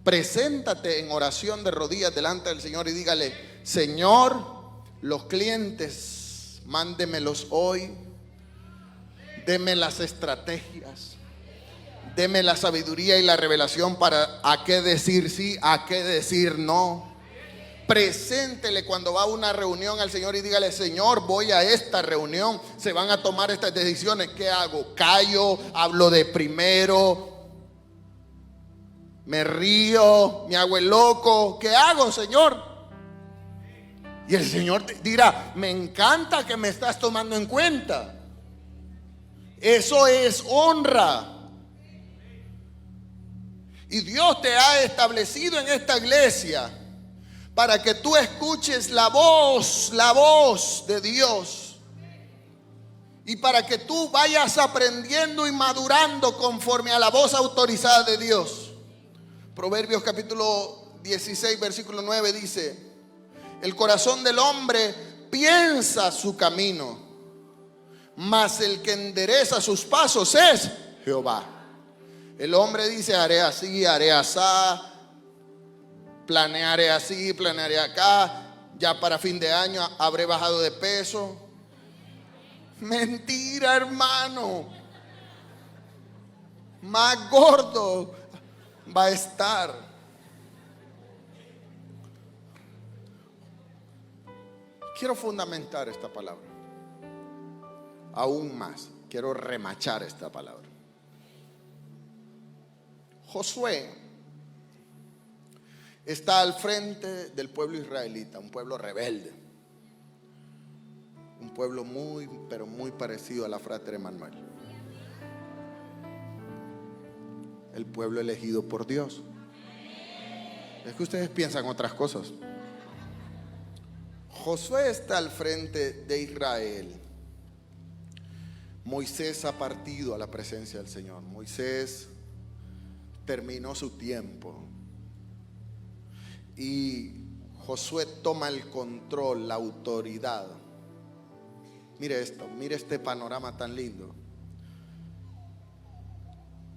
preséntate en oración de rodillas delante del Señor y dígale, Señor, los clientes, mándemelos hoy, deme las estrategias, deme la sabiduría y la revelación para a qué decir sí, a qué decir no. Preséntele cuando va a una reunión al Señor y dígale, Señor, voy a esta reunión, se van a tomar estas decisiones, ¿qué hago? ¿Callo? ¿Hablo de primero? ¿Me río? ¿Me hago el loco? ¿Qué hago, Señor? Y el Señor te dirá, me encanta que me estás tomando en cuenta. Eso es honra. Y Dios te ha establecido en esta iglesia para que tú escuches la voz de Dios. Y para que tú vayas aprendiendo y madurando conforme a la voz autorizada de Dios. Proverbios capítulo 16, versículo 9 dice, el corazón del hombre piensa su camino, mas el que endereza sus pasos es Jehová. El hombre dice, haré así, haré asá, planearé así, planearé acá, ya para fin de año habré bajado de peso. Mentira, hermano. Más gordo va a estar. Quiero fundamentar esta palabra aún más. Quiero remachar esta palabra. Josué está al frente del pueblo israelita, un pueblo rebelde, un pueblo muy, pero muy parecido a la Frater Emanuel, el pueblo elegido por Dios. Es que ustedes piensan otras cosas. Josué está al frente de Israel. Moisés ha partido a la presencia del Señor. Moisés terminó su tiempo y Josué toma el control, la autoridad. Mire esto, mire este panorama tan lindo.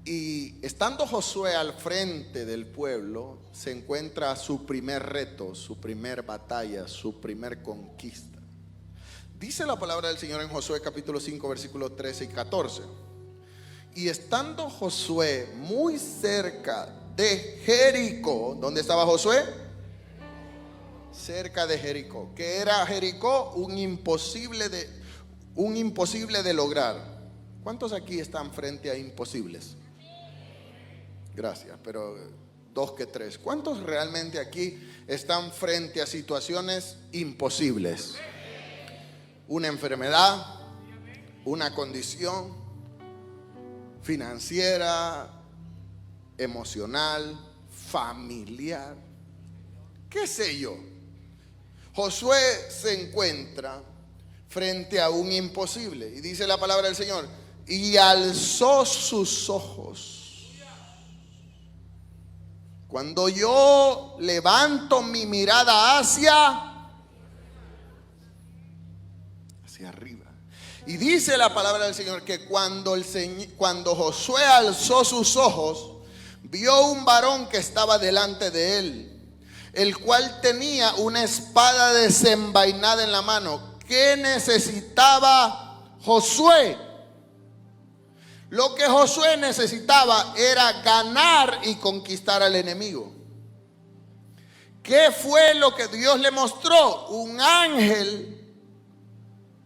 Y estando Josué al frente del pueblo, se encuentra su primer reto, su primer batalla, su primer conquista. Dice la palabra del Señor en Josué capítulo 5 versículos 13 y 14. Y estando Josué muy cerca de Jericó, ¿dónde estaba Josué? Cerca de Jericó. ¿Qué era Jericó? Un imposible de lograr. ¿Cuántos aquí están frente a imposibles? Gracias, pero 2 que 3. ¿Cuántos realmente aquí están frente a situaciones imposibles? Una enfermedad, una condición financiera, emocional, familiar, qué sé yo. Josué se encuentra frente a un imposible y dice la palabra del Señor, y alzó sus ojos. Cuando yo levanto mi mirada hacia arriba. Y dice la palabra del Señor que cuando Josué alzó sus ojos, vio un varón que estaba delante de él, el cual tenía una espada desenvainada en la mano. ¿Qué necesitaba Josué? Lo que Josué necesitaba era ganar y conquistar al enemigo. ¿Qué fue lo que Dios le mostró? Un ángel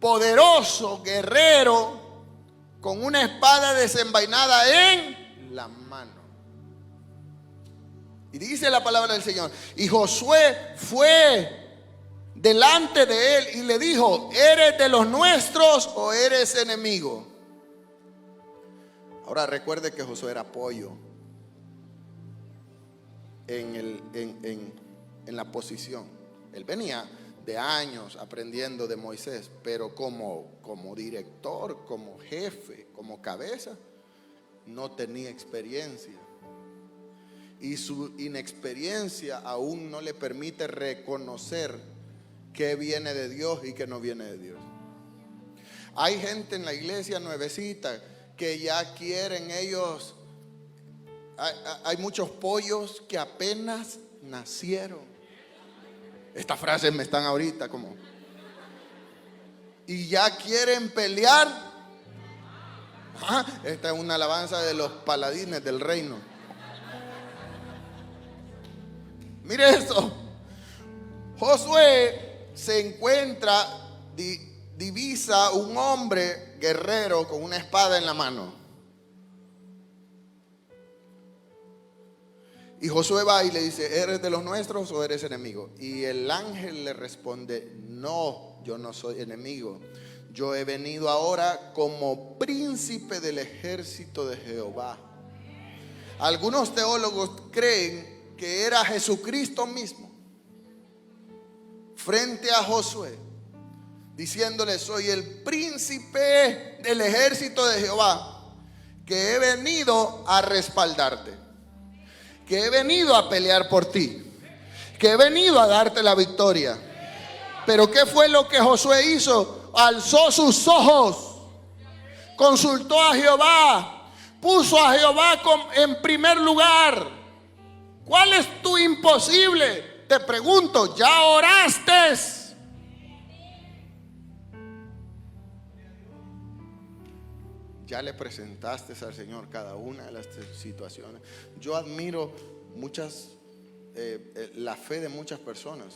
poderoso, guerrero, con una espada desenvainada en la mano. Y dice la palabra del Señor, y Josué fue delante de él y le dijo, ¿eres de los nuestros o eres enemigo? Ahora recuerde que Josué era apoyo en la posición. Él venía de años aprendiendo de Moisés, pero como director, como jefe, como cabeza, no tenía experiencia. Y su inexperiencia aún no le permite reconocer qué viene de Dios y qué no viene de Dios. Hay gente en la iglesia nuevecita que ya quieren ellos. Hay muchos pollos que apenas nacieron. Estas frases me están ahorita como. Y ya quieren pelear. Esta es una alabanza de los paladines del reino. Mire esto. Josué se encuentra, divisa un hombre guerrero con una espada en la mano. Y Josué va y le dice: ¿eres de los nuestros o eres enemigo? Y el ángel le responde: no, yo no soy enemigo. Yo he venido ahora como príncipe del ejército de Jehová. Algunos teólogos creen que era Jesucristo mismo frente a Josué, diciéndole: soy el príncipe del ejército de Jehová, que he venido a respaldarte, que he venido a pelear por ti, que he venido a darte la victoria. Pero ¿qué fue lo que Josué hizo? Alzó sus ojos, consultó a Jehová, puso a Jehová en primer lugar. ¿Cuál es tu imposible? Te pregunto, ¿ya oraste? ¿Ya le presentaste al Señor cada una de las situaciones? Yo admiro la fe de muchas personas.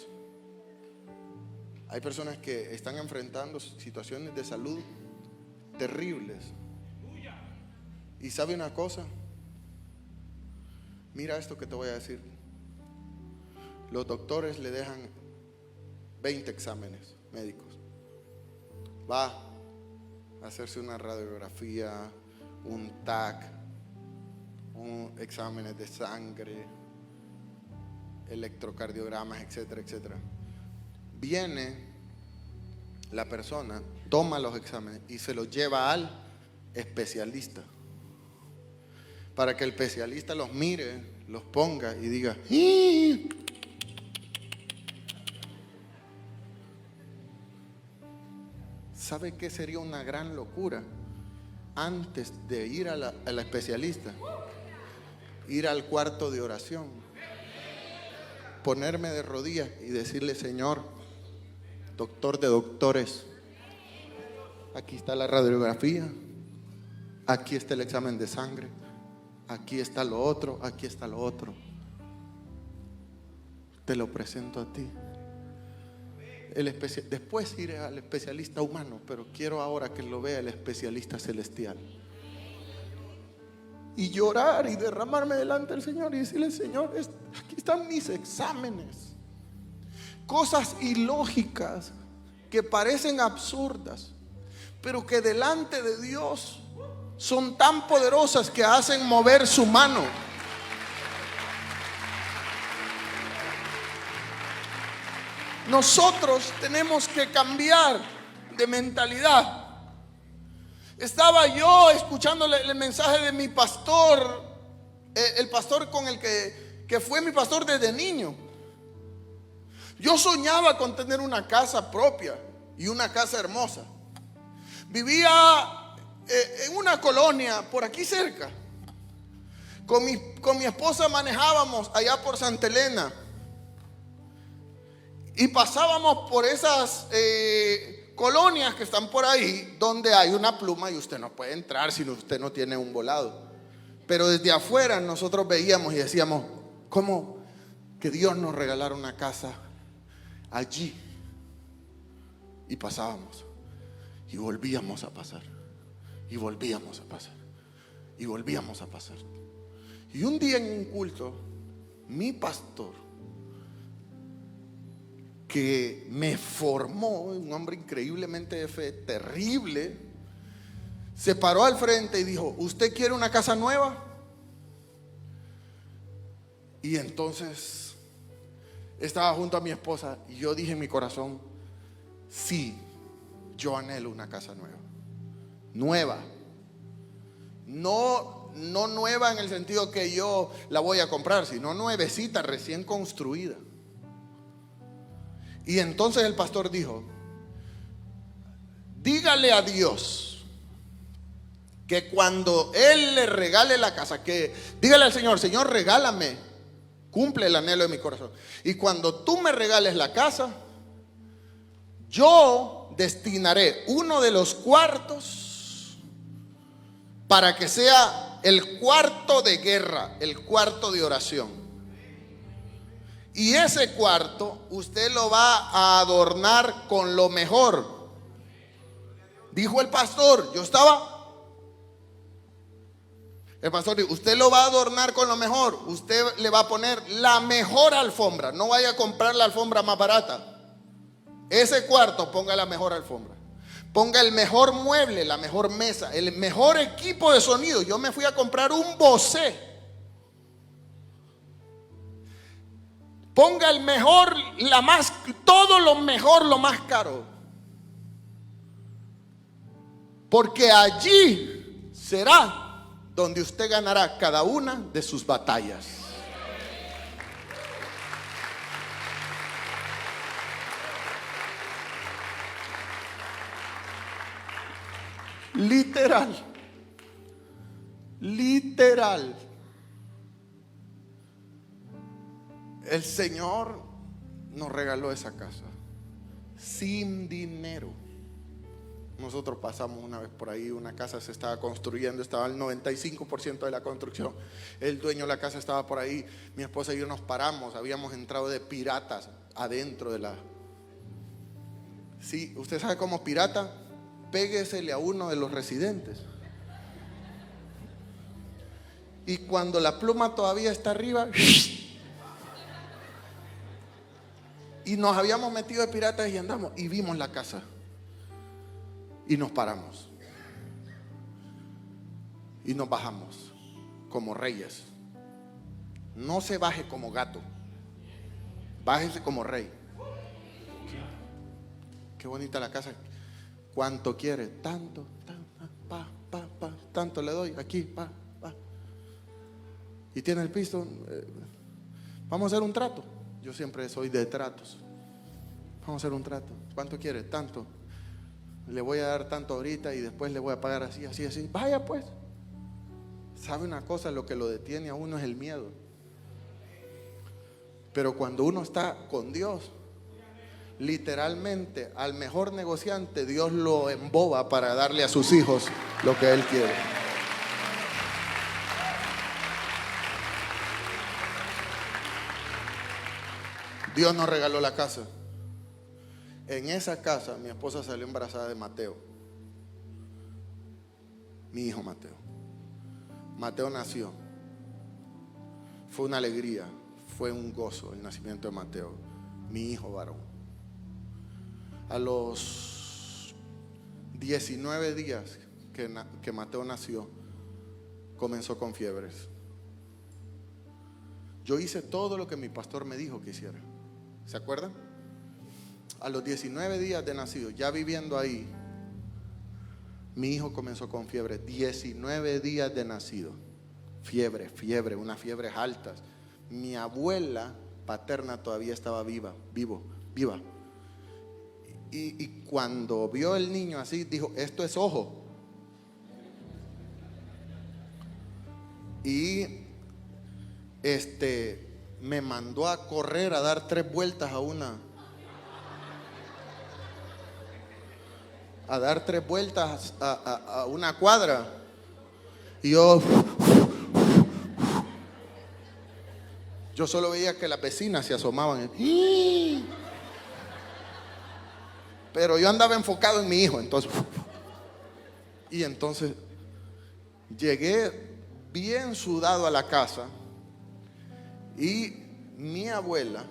Hay personas que están enfrentando situaciones de salud terribles. ¿Y sabe una cosa? Mira esto que te voy a decir. Los doctores le dejan 20 exámenes médicos. Va a hacerse una radiografía, un TAC, exámenes de sangre, electrocardiogramas, etcétera, etcétera. Viene la persona, toma los exámenes y se los lleva al especialista, para que el especialista los mire, los ponga y diga: ¡ih! ¿Sabe qué sería una gran locura? Antes de ir a la especialista, ir al cuarto de oración, ponerme de rodillas y decirle: Señor, doctor de doctores, aquí está la radiografía, aquí está el examen de sangre, aquí está lo otro, aquí está lo otro. Te lo presento a ti. Después iré al especialista humano, pero quiero ahora que lo vea el especialista celestial. Y llorar y derramarme delante del Señor y decirle: Señor, aquí están mis exámenes. Cosas ilógicas que parecen absurdas, pero que delante de Dios son tan poderosas que hacen mover su mano. Nosotros tenemos que cambiar de mentalidad. Estaba yo escuchando el mensaje de mi pastor, el pastor con el que fue mi pastor desde niño. Yo soñaba con tener una casa propia y una casa hermosa. Vivía en una colonia por aquí cerca. Con mi esposa manejábamos allá por Santa Elena. Y pasábamos por esas colonias que están por ahí, donde hay una pluma y usted no puede entrar si usted no tiene un volado. Pero desde afuera nosotros veíamos y decíamos: ¿cómo que Dios nos regalara una casa allí? Y pasábamos y volvíamos a pasar, y volvíamos a pasar, y volvíamos a pasar. Y un día en un culto, mi pastor, que me formó, un hombre increíblemente de fe, terrible, se paró al frente y dijo: ¿usted quiere una casa nueva? Y entonces estaba junto a mi esposa y yo dije en mi corazón, sí, yo anhelo una casa nueva. Nueva. No nueva en el sentido que yo la voy a comprar, sino nuevecita, recién construida. Y entonces el pastor dijo, dígale a Dios que cuando Él le regale la casa, dígale al Señor, Señor, regálame, cumple el anhelo de mi corazón. Y cuando tú me regales la casa, yo destinaré uno de los cuartos para que sea el cuarto de guerra, el cuarto de oración. Y ese cuarto usted lo va a adornar con lo mejor. Dijo el pastor, el pastor dijo, usted lo va a adornar con lo mejor. Usted le va a poner la mejor alfombra. No vaya a comprar la alfombra más barata. Ese cuarto ponga la mejor alfombra. Ponga el mejor mueble, la mejor mesa, el mejor equipo de sonido. Yo me fui a comprar un Bose. Ponga el mejor, todo lo mejor, lo más caro. Porque allí será donde usted ganará cada una de sus batallas. Literal. El Señor nos regaló esa casa sin dinero. Nosotros pasamos una vez por ahí, una casa se estaba construyendo, estaba al 95% de la construcción. El dueño de la casa estaba por ahí. Mi esposa y yo nos paramos, habíamos entrado de piratas adentro de la... Sí, usted sabe cómo pirata, péguesele a uno de los residentes. Y cuando la pluma todavía está arriba, y nos habíamos metido de piratas y andamos y vimos la casa y nos paramos y nos bajamos como reyes. No se baje como gato, bájese como rey. Qué bonita la casa. ¿Cuánto quiere? Tanto, tanto le doy aquí, y tiene el piso. Vamos a hacer un trato. Yo siempre soy de tratos. Vamos a hacer un trato. ¿Cuánto quiere? Tanto. Le voy a dar tanto ahorita y después le voy a pagar así. Vaya pues. ¿Sabe una cosa? Lo que lo detiene a uno es el miedo. Pero cuando uno está con Dios, literalmente al mejor negociante Dios lo emboba para darle a sus hijos lo que Él quiere. Dios nos regaló la casa. En esa casa mi esposa salió embarazada de Mateo, mi hijo Mateo. Mateo nació. Fue una alegría, fue un gozo el nacimiento de Mateo, mi hijo varón. A los 19 días que Mateo nació, comenzó con fiebres. Yo hice todo lo que mi pastor me dijo que hiciera. ¿Se acuerdan? A los 19 días de nacido, ya viviendo ahí, mi hijo comenzó con fiebre. 19 días de nacido. Fiebre, unas fiebres altas. Mi abuela paterna todavía estaba viva. Y cuando vio el niño así, dijo, esto es ojo. Y me mandó a correr a dar 3 vueltas a una cuadra. Y yo solo veía que las vecinas se asomaban. Pero yo andaba enfocado en mi hijo. Entonces llegué bien sudado a la casa. Y mi abuela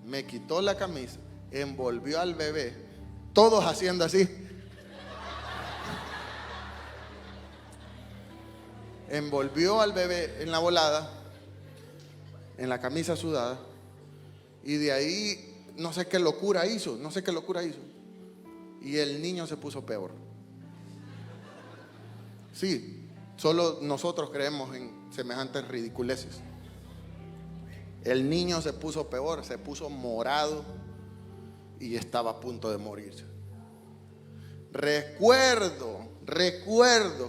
me quitó la camisa, envolvió al bebé, todos haciendo así. Envolvió al bebé en la volada, en la camisa sudada, Y de ahí, no sé qué locura hizo. Y el niño se puso peor. Sí, solo nosotros creemos en semejantes ridiculeces. El niño se puso peor, se puso morado y estaba a punto de morir. Recuerdo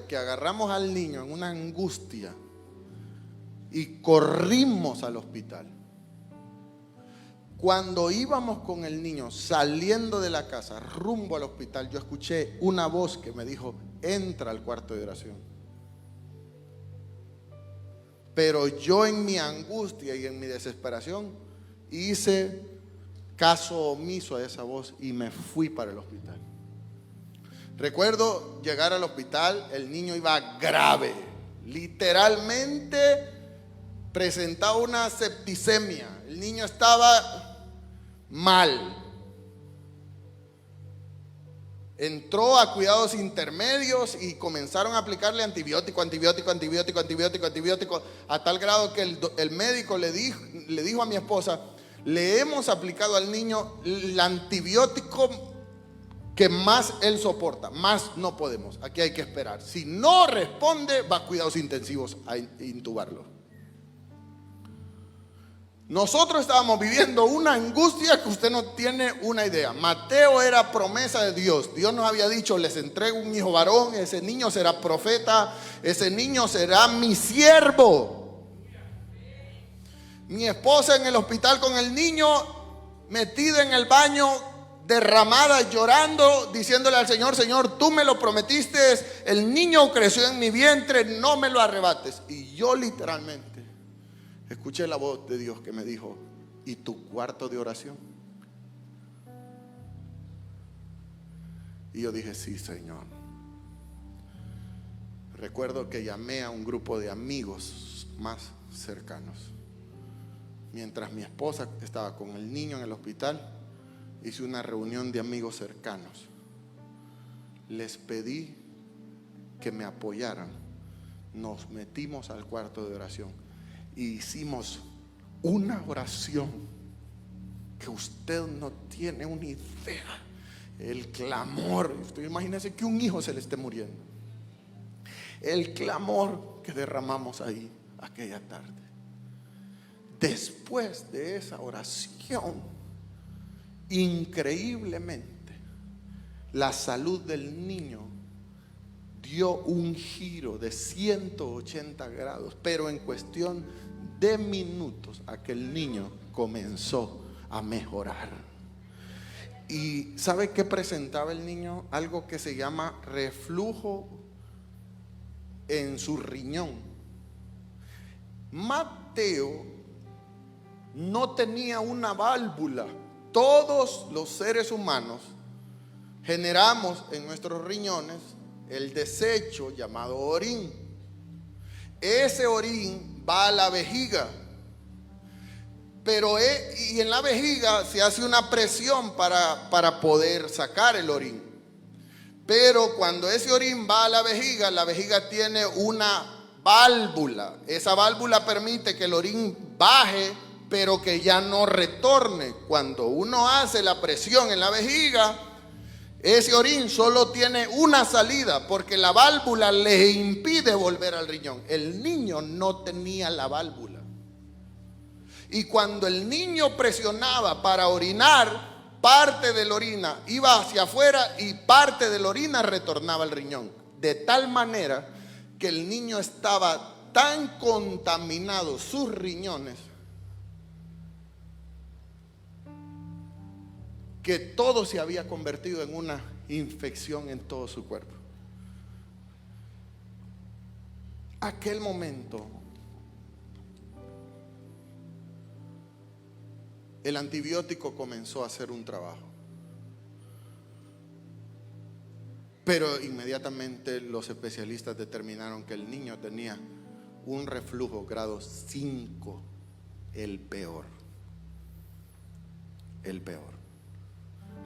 que agarramos al niño en una angustia y corrimos al hospital. Cuando íbamos con el niño saliendo de la casa rumbo al hospital, yo escuché una voz que me dijo: entra al cuarto de oración. Pero yo, en mi angustia y en mi desesperación, hice caso omiso a esa voz y me fui para el hospital. Recuerdo llegar al hospital, el niño iba grave, literalmente presentaba una septicemia. El niño estaba mal. Entró a cuidados intermedios y comenzaron a aplicarle antibiótico, a tal grado que el médico le dijo a mi esposa: le hemos aplicado al niño el antibiótico que más él soporta, más no podemos, aquí hay que esperar. Si no responde, va a cuidados intensivos a intubarlo. Nosotros estábamos viviendo una angustia que usted no tiene una idea. Mateo era promesa de Dios. Dios nos había dicho: les entrego un hijo varón, ese niño será profeta, ese niño será mi siervo. Mi esposa en el hospital con el niño, metida en el baño, derramada, llorando, diciéndole al Señor: Señor, tú me lo prometiste, el niño creció en mi vientre, no me lo arrebates. Y yo literalmente escuché la voz de Dios que me dijo: ¿y tu cuarto de oración? Y yo dije: sí, Señor. Recuerdo que llamé a un grupo de amigos más cercanos. Mientras mi esposa estaba con el niño en el hospital, hice una reunión de amigos cercanos. Les pedí que me apoyaran. Nos metimos al cuarto de oración y hicimos una oración que usted no tiene una idea. El clamor, usted imagínese que un hijo se le esté muriendo. El clamor que derramamos ahí aquella tarde. Después de esa oración, increíblemente, la salud del niño dio un giro de 180 grados, pero en cuestión de minutos aquel niño comenzó a mejorar. ¿Y sabe qué presentaba el niño? Algo que se llama reflujo en su riñón. Mateo no tenía una válvula. Todos los seres humanos generamos en nuestros riñones el desecho llamado orín. Ese orín va a la vejiga, pero y en la vejiga se hace una presión para poder sacar el orín. Pero cuando ese orín va a la vejiga tiene una válvula. Esa válvula permite que el orín baje, pero que ya no retorne. Cuando uno hace la presión en la vejiga, ese orín solo tiene una salida, porque la válvula le impide volver al riñón. El niño no tenía la válvula. Y cuando el niño presionaba para orinar, parte de la orina iba hacia afuera y parte de la orina retornaba al riñón. De tal manera que el niño estaba tan contaminado, sus riñones, que todo se había convertido en una infección en todo su cuerpo. Aquel momento, el antibiótico comenzó a hacer un trabajo, pero inmediatamente los especialistas determinaron que el niño tenía un reflujo grado 5, el peor.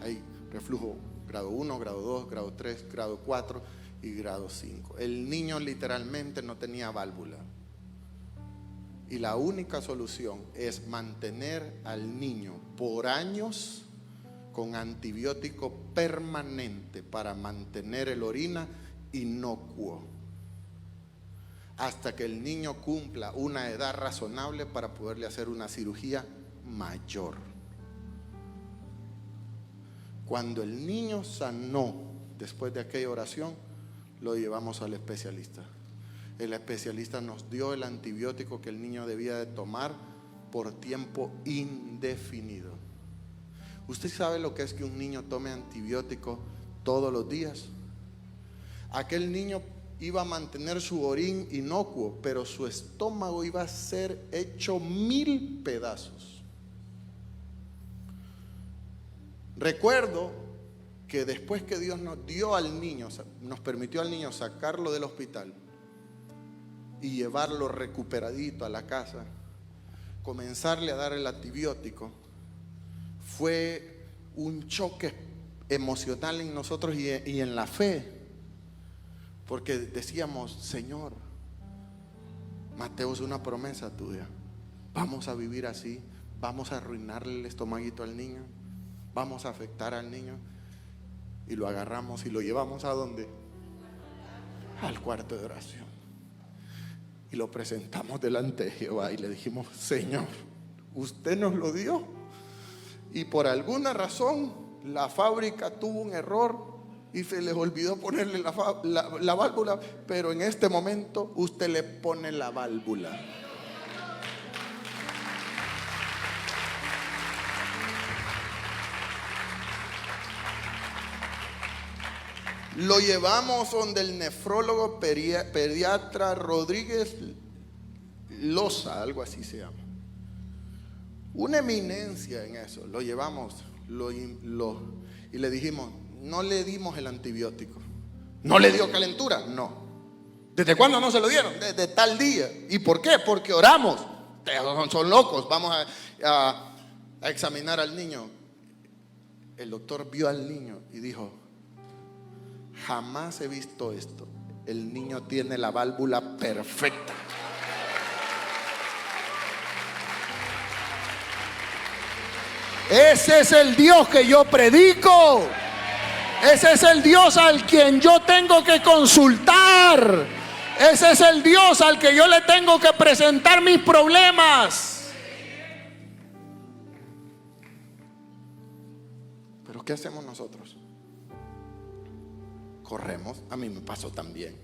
Hay reflujo grado 1, grado 2, grado 3, grado 4 y grado 5. El niño literalmente no tenía válvula. Y la única solución es mantener al niño por años con antibiótico permanente para mantener el orina inocuo, hasta que el niño cumpla una edad razonable para poderle hacer una cirugía mayor. Cuando el niño sanó después de aquella oración, lo llevamos al especialista. El especialista nos dio el antibiótico que el niño debía de tomar por tiempo indefinido. ¿Usted sabe lo que es que un niño tome antibiótico todos los días? Aquel niño iba a mantener su orín inocuo, pero su estómago iba a ser hecho 1000 pedazos. Recuerdo que después que Dios nos dio al niño, nos permitió al niño sacarlo del hospital y llevarlo recuperadito a la casa, comenzarle a dar el antibiótico, fue un choque emocional en nosotros y en la fe, porque decíamos: Señor, Mateo, es una promesa tuya, vamos a vivir así, vamos a arruinarle el estomaguito al niño, vamos a afectar al niño. Y lo agarramos y lo llevamos ¿a dónde? Al cuarto de oración, y lo presentamos delante de Jehová y le dijimos: Señor, usted nos lo dio, y por alguna razón la fábrica tuvo un error y se les olvidó ponerle la válvula, pero en este momento usted le pone la válvula. Lo llevamos donde el nefrólogo pediatra Rodríguez Loza, algo así se llama, una eminencia en eso. Lo llevamos y le dijimos: no le dimos el antibiótico. ¿No le dio calentura? No. ¿Desde cuándo no se lo dieron? Desde tal día. ¿Y por qué? Porque oramos. Son locos. Vamos a examinar al niño. El doctor vio al niño y dijo: jamás he visto esto. El niño tiene la válvula perfecta. Ese es el Dios que yo predico. Ese es el Dios al quien yo tengo que consultar. Ese es el Dios al que yo le tengo que presentar mis problemas. Pero ¿qué hacemos nosotros? Corremos. A mí me pasó también.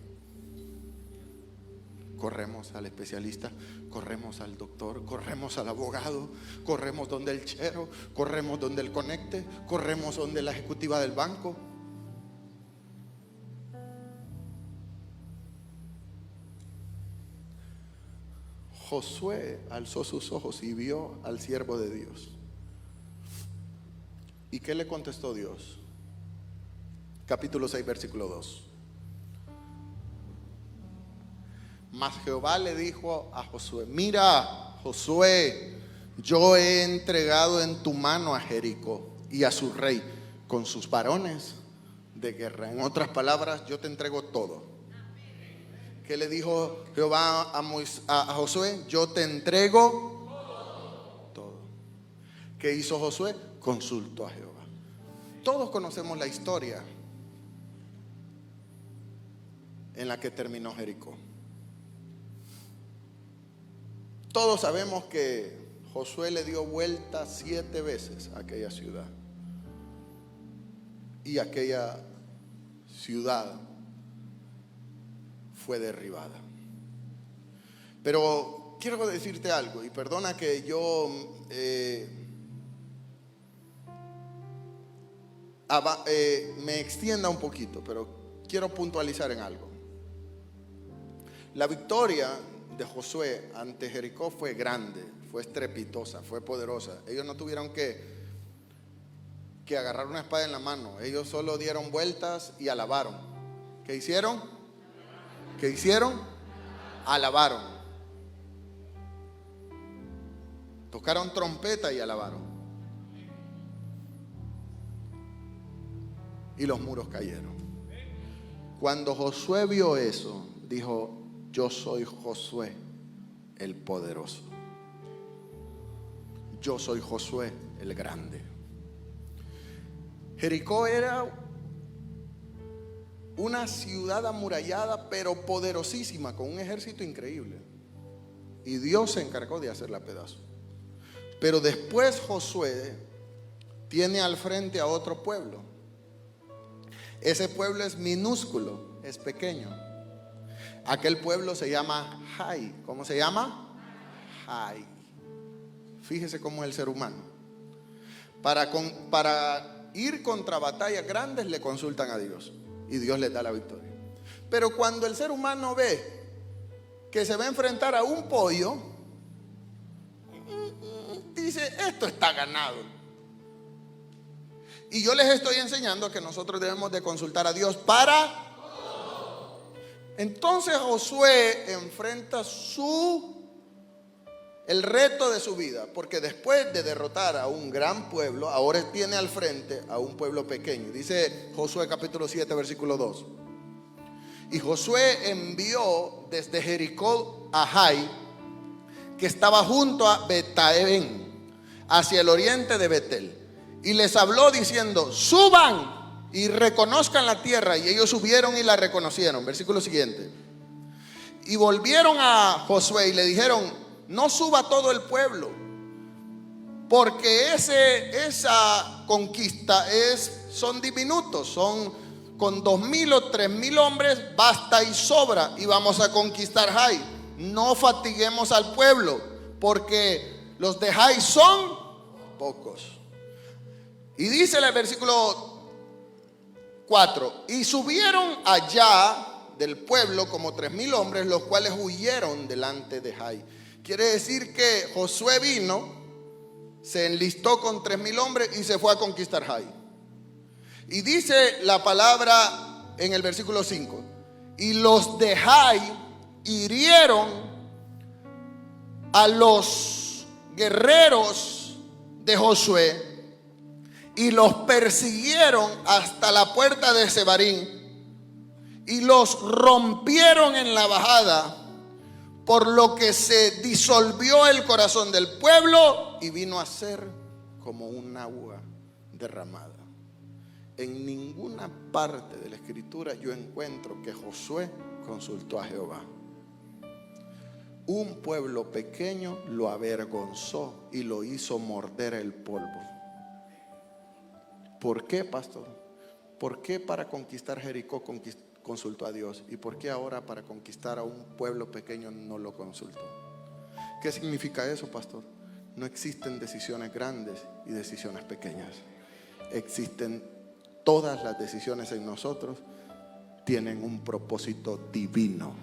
Corremos al especialista, corremos al doctor, corremos al abogado, corremos donde el chero, corremos donde el conecte, corremos donde la ejecutiva del banco. Josué alzó sus ojos y vio al siervo de Dios. ¿Y qué le contestó Dios? Capítulo 6, versículo 2. Mas Jehová le dijo a Josué: mira, Josué, yo he entregado en tu mano a Jericó y a su rey con sus varones de guerra. En otras palabras, yo te entrego todo. ¿Qué le dijo Jehová a Josué? Yo te entrego todo. ¿Qué hizo Josué? Consultó a Jehová. Todos conocemos la historia en la que terminó Jericó. Todos sabemos que Josué le dio vuelta 7 veces a aquella ciudad. Y aquella ciudad fue derribada. Pero quiero decirte algo, y perdona que yo me extienda un poquito, pero quiero puntualizar en algo. La victoria de Josué ante Jericó fue grande, fue estrepitosa, fue poderosa. Ellos no tuvieron que agarrar una espada en la mano. Ellos solo dieron vueltas y alabaron. ¿Qué hicieron? ¿Qué hicieron? Alabaron. Tocaron trompeta y alabaron. Y los muros cayeron. Cuando Josué vio eso, dijo: yo soy Josué, el poderoso. Yo soy Josué el grande. Jericó era una ciudad amurallada, pero poderosísima, con un ejército increíble. Y Dios se encargó de hacerla a pedazos. Pero después Josué tiene al frente a otro pueblo. Ese pueblo es minúsculo, es pequeño. Aquel pueblo se llama Jai. ¿Cómo se llama? Jai. Fíjese cómo es el ser humano. Para ir contra batallas grandes le consultan a Dios y Dios les da la victoria. Pero cuando el ser humano ve que se va a enfrentar a un pollo, dice, esto está ganado. Y yo les estoy enseñando que nosotros debemos de consultar a Dios para... Entonces Josué enfrenta el reto de su vida, porque después de derrotar a un gran pueblo, ahora tiene al frente a un pueblo pequeño. Dice Josué capítulo 7 versículo 2. Y Josué envió desde Jericó a Jai, que estaba junto a Betaén, hacia el oriente de Betel, y les habló diciendo, suban y reconozcan la tierra. Y ellos subieron y la reconocieron. Versículo siguiente. Y volvieron a Josué y le dijeron, no suba todo el pueblo, porque esa conquista son diminutos, son con 2,000 o 3,000 hombres, basta y sobra, y vamos a conquistar Jai. No fatiguemos al pueblo, porque los de Jai son pocos. Y dice el versículo 4, y subieron allá del pueblo como 3,000 hombres, los cuales huyeron delante de Jai. Quiere decir que Josué vino, se enlistó con 3,000 hombres y se fue a conquistar Jai. Y dice la palabra en el versículo 5, y los de Jai hirieron a los guerreros de Josué y los persiguieron hasta la puerta de Sebarín y los rompieron en la bajada, por lo que se disolvió el corazón del pueblo y vino a ser como un agua derramada. En ninguna parte de la escritura yo encuentro que Josué consultó a Jehová. Un pueblo pequeño lo avergonzó y lo hizo morder el polvo. ¿Por qué, pastor? ¿Por qué para conquistar Jericó consultó a Dios? ¿Y por qué ahora para conquistar a un pueblo pequeño no lo consultó? ¿Qué significa eso, pastor? No existen decisiones grandes y decisiones pequeñas. Existen todas las decisiones en nosotros, tienen un propósito divino.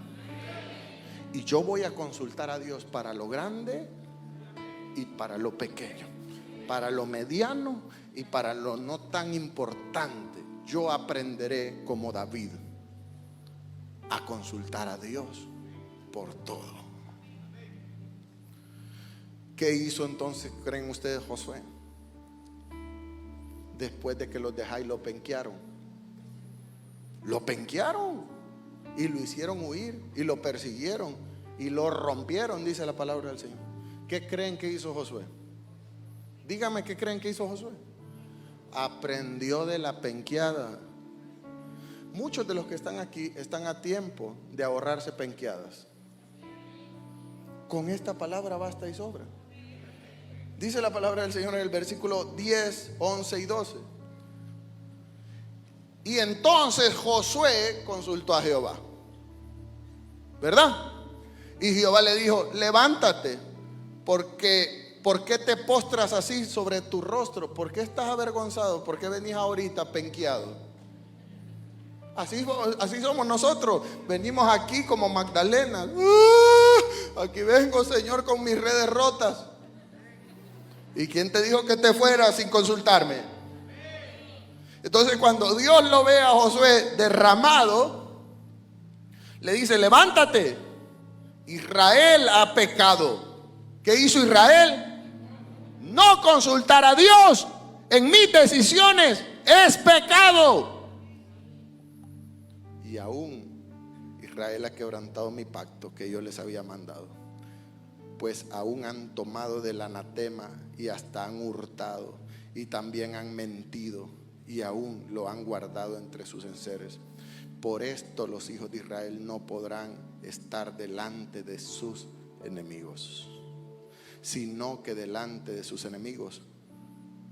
Y yo voy a consultar a Dios para lo grande y para lo pequeño, para lo mediano y para lo no tan importante. Yo aprenderé como David a consultar a Dios por todo. ¿Qué hizo entonces, creen ustedes, Josué? Después de que los de Jai lo penquearon. Lo penquearon y lo hicieron huir y lo persiguieron y lo rompieron, dice la palabra del Señor. ¿Qué creen que hizo Josué? Dígame, ¿qué creen que hizo Josué? Aprendió de la penqueada. Muchos de los que están aquí están a tiempo de ahorrarse penqueadas. Con esta palabra basta y sobra. Dice la palabra del Señor en el versículo 10, 11 y 12. Y entonces Josué consultó a Jehová, ¿verdad? Y Jehová le dijo, levántate, porque ¿por qué te postras así sobre tu rostro? ¿Por qué estás avergonzado? ¿Por qué venís ahorita penqueado? Así somos nosotros. Venimos aquí como Magdalena. Aquí vengo, Señor, con mis redes rotas. ¿Y quién te dijo que te fueras sin consultarme? Entonces cuando Dios lo ve a Josué derramado, le dice, levántate, Israel ha pecado. ¿Qué hizo Israel? No consultar a Dios en mis decisiones es pecado. Y aún Israel ha quebrantado mi pacto que yo les había mandado. pues aún han tomado del anatema y hasta han hurtado y también han mentido y aún lo han guardado entre sus enseres. Por esto los hijos de Israel no podrán estar delante de sus enemigos, sino que delante de sus enemigos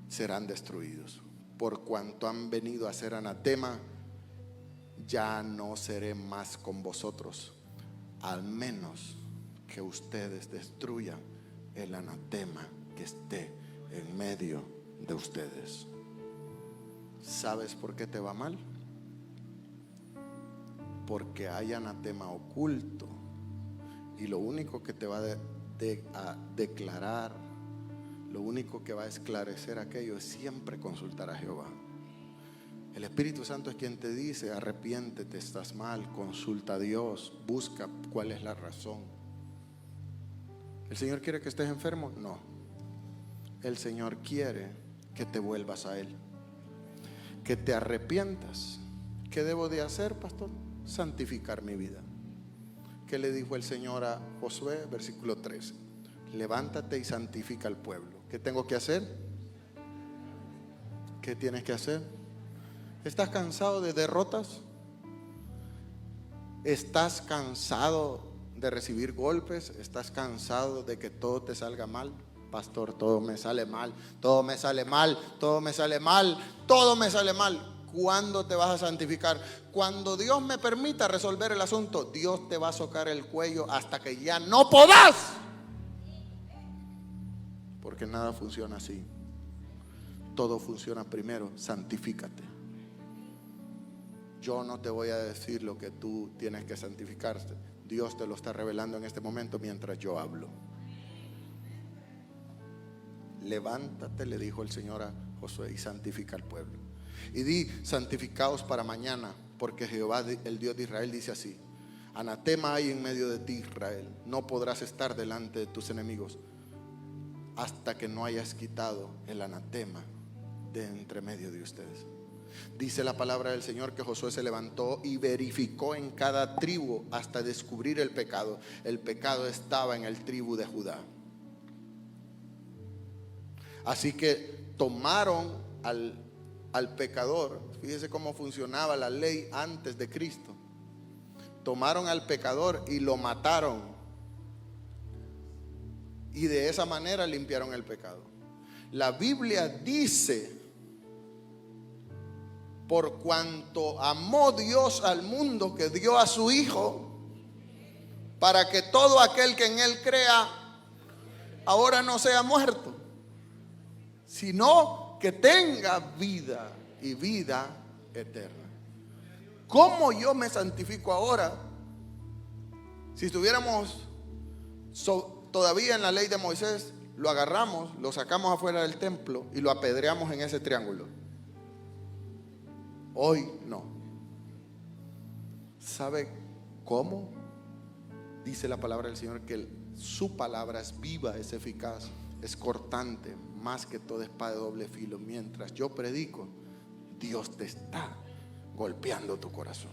serán destruidos. Por cuanto han venido a ser anatema, ya no seré más con vosotros, al menos que ustedes destruyan el anatema que esté en medio de ustedes. ¿Sabes por qué te va mal? Porque hay anatema oculto, y lo único que te va a declarar, lo único que va a esclarecer aquello es siempre consultar a Jehová. El Espíritu Santo es quien te dice: arrepiéntete, estás mal, consulta a Dios, busca cuál es la razón. ¿El Señor quiere que estés enfermo? No. El Señor quiere que te vuelvas a Él, que te arrepientas. ¿Qué debo de hacer, pastor? Santificar mi vida. ¿Qué le dijo el Señor a Josué? Versículo 13: levántate y santifica al pueblo. ¿Qué tengo que hacer? ¿Qué tienes que hacer? ¿Estás cansado de derrotas? ¿Estás cansado de recibir golpes? ¿Estás cansado de que todo te salga mal? Pastor, todo me sale mal, todo me sale mal, todo me sale mal, todo me sale mal. ¿Cuándo te vas a santificar? Cuando Dios me permita resolver el asunto. Dios te va a socar el cuello hasta que ya no podás, porque nada funciona así. Todo funciona primero, santifícate. Yo no te voy a decir lo que tú tienes que santificarte. Dios te lo está revelando en este momento mientras yo hablo. Levántate, le dijo el Señor a Josué, y santifica al pueblo. Y di: santificaos para mañana, porque Jehová, el Dios de Israel, dice así: anatema hay en medio de ti, Israel. No podrás estar delante de tus enemigos hasta que no hayas quitado el anatema de entre medio de ustedes. Dice la palabra del Señor que Josué se levantó y verificó en cada tribu hasta descubrir el pecado. El pecado estaba en el tribu de Judá. Así que tomaron al pecador. Fíjese cómo funcionaba la ley antes de Cristo. Tomaron al pecador y lo mataron, y de esa manera limpiaron el pecado. La Biblia dice: por cuanto amó Dios al mundo, que dio a su Hijo, para que todo aquel que en Él crea ahora no sea muerto, sino que tenga vida, y vida eterna. ¿Cómo yo me santifico ahora? Si estuviéramos todavía en la ley de Moisés, lo agarramos, lo sacamos afuera del templo y lo apedreamos en ese triángulo. Hoy no. ¿Sabe cómo? Dice la palabra del Señor que su palabra es viva, es eficaz, es cortante, más que toda espada de doble filo. Mientras yo predico, Dios te está golpeando tu corazón.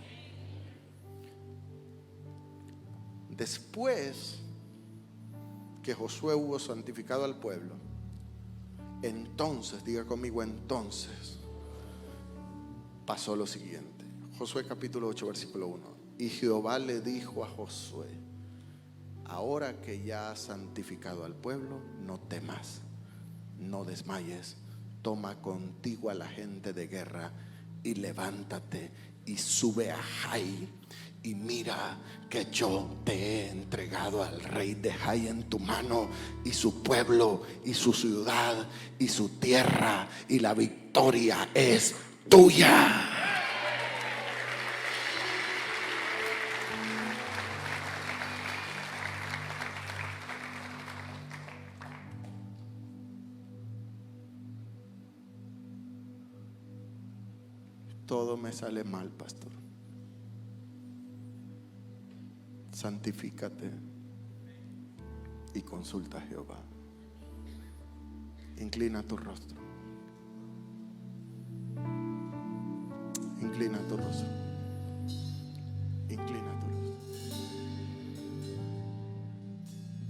Después que Josué hubo santificado al pueblo, entonces, diga conmigo, entonces pasó lo siguiente. Josué capítulo 8 versículo 1: y Jehová le dijo a Josué: ahora que ya has santificado al pueblo, no temas, no desmayes, toma contigo a la gente de guerra y levántate y sube a Jai, y mira que yo te he entregado al rey de Jai en tu mano, y su pueblo y su ciudad y su tierra, y la victoria es tuya. Todo me sale mal, pastor. Santifícate y consulta a Jehová. Inclina tu rostro. Inclina tu rostro. Inclina tu rostro.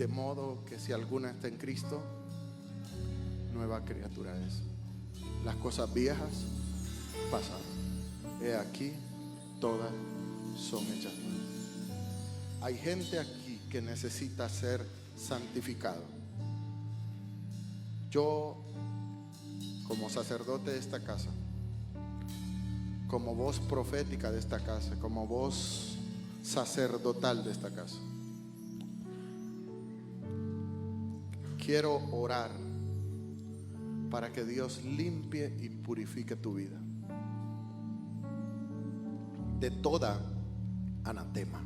De modo que si alguna está en Cristo, nueva criatura es. Las cosas viejas pasaron. He aquí, todas son hechas nuevas. Hay gente aquí que necesita ser santificado. Yo, como sacerdote de esta casa, como voz profética de esta casa, como voz sacerdotal de esta casa, quiero orar para que Dios limpie y purifique tu vida de toda anatema,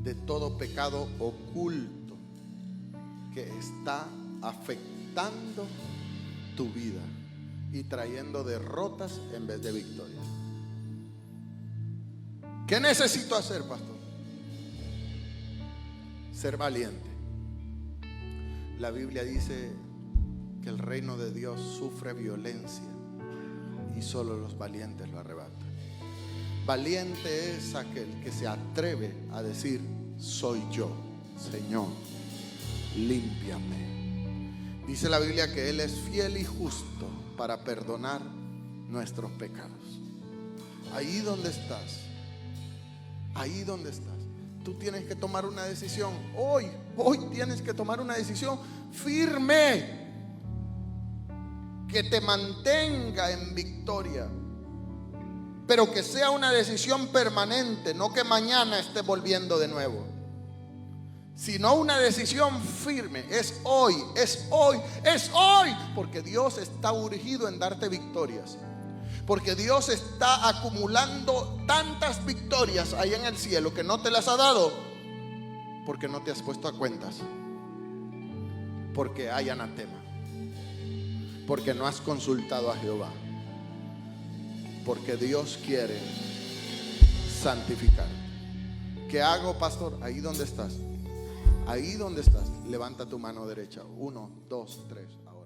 de todo pecado oculto que está afectando tu vida y trayendo derrotas en vez de victorias. ¿Qué necesito hacer, pastor? Ser valiente. La Biblia dice que el reino de Dios sufre violencia y solo los valientes lo arrebatan. Valiente es aquel que se atreve a decir: soy yo, Señor, límpiame. Dice la Biblia que Él es fiel y justo para perdonar nuestros pecados. Ahí donde estás, tú tienes que tomar una decisión. Hoy tienes que tomar una decisión firme que te mantenga en victoria, pero que sea una decisión permanente, no que mañana esté volviendo de nuevo, sino una decisión firme. Es hoy, porque Dios está urgido en darte victorias, porque Dios está acumulando tantas victorias ahí en el cielo que no te las ha dado porque no te has puesto a cuentas, porque hay anatema, porque no has consultado a Jehová, porque Dios quiere santificar. ¿Qué hago, pastor? Ahí donde estás, levanta tu mano derecha. 1, 2, 3, ahora.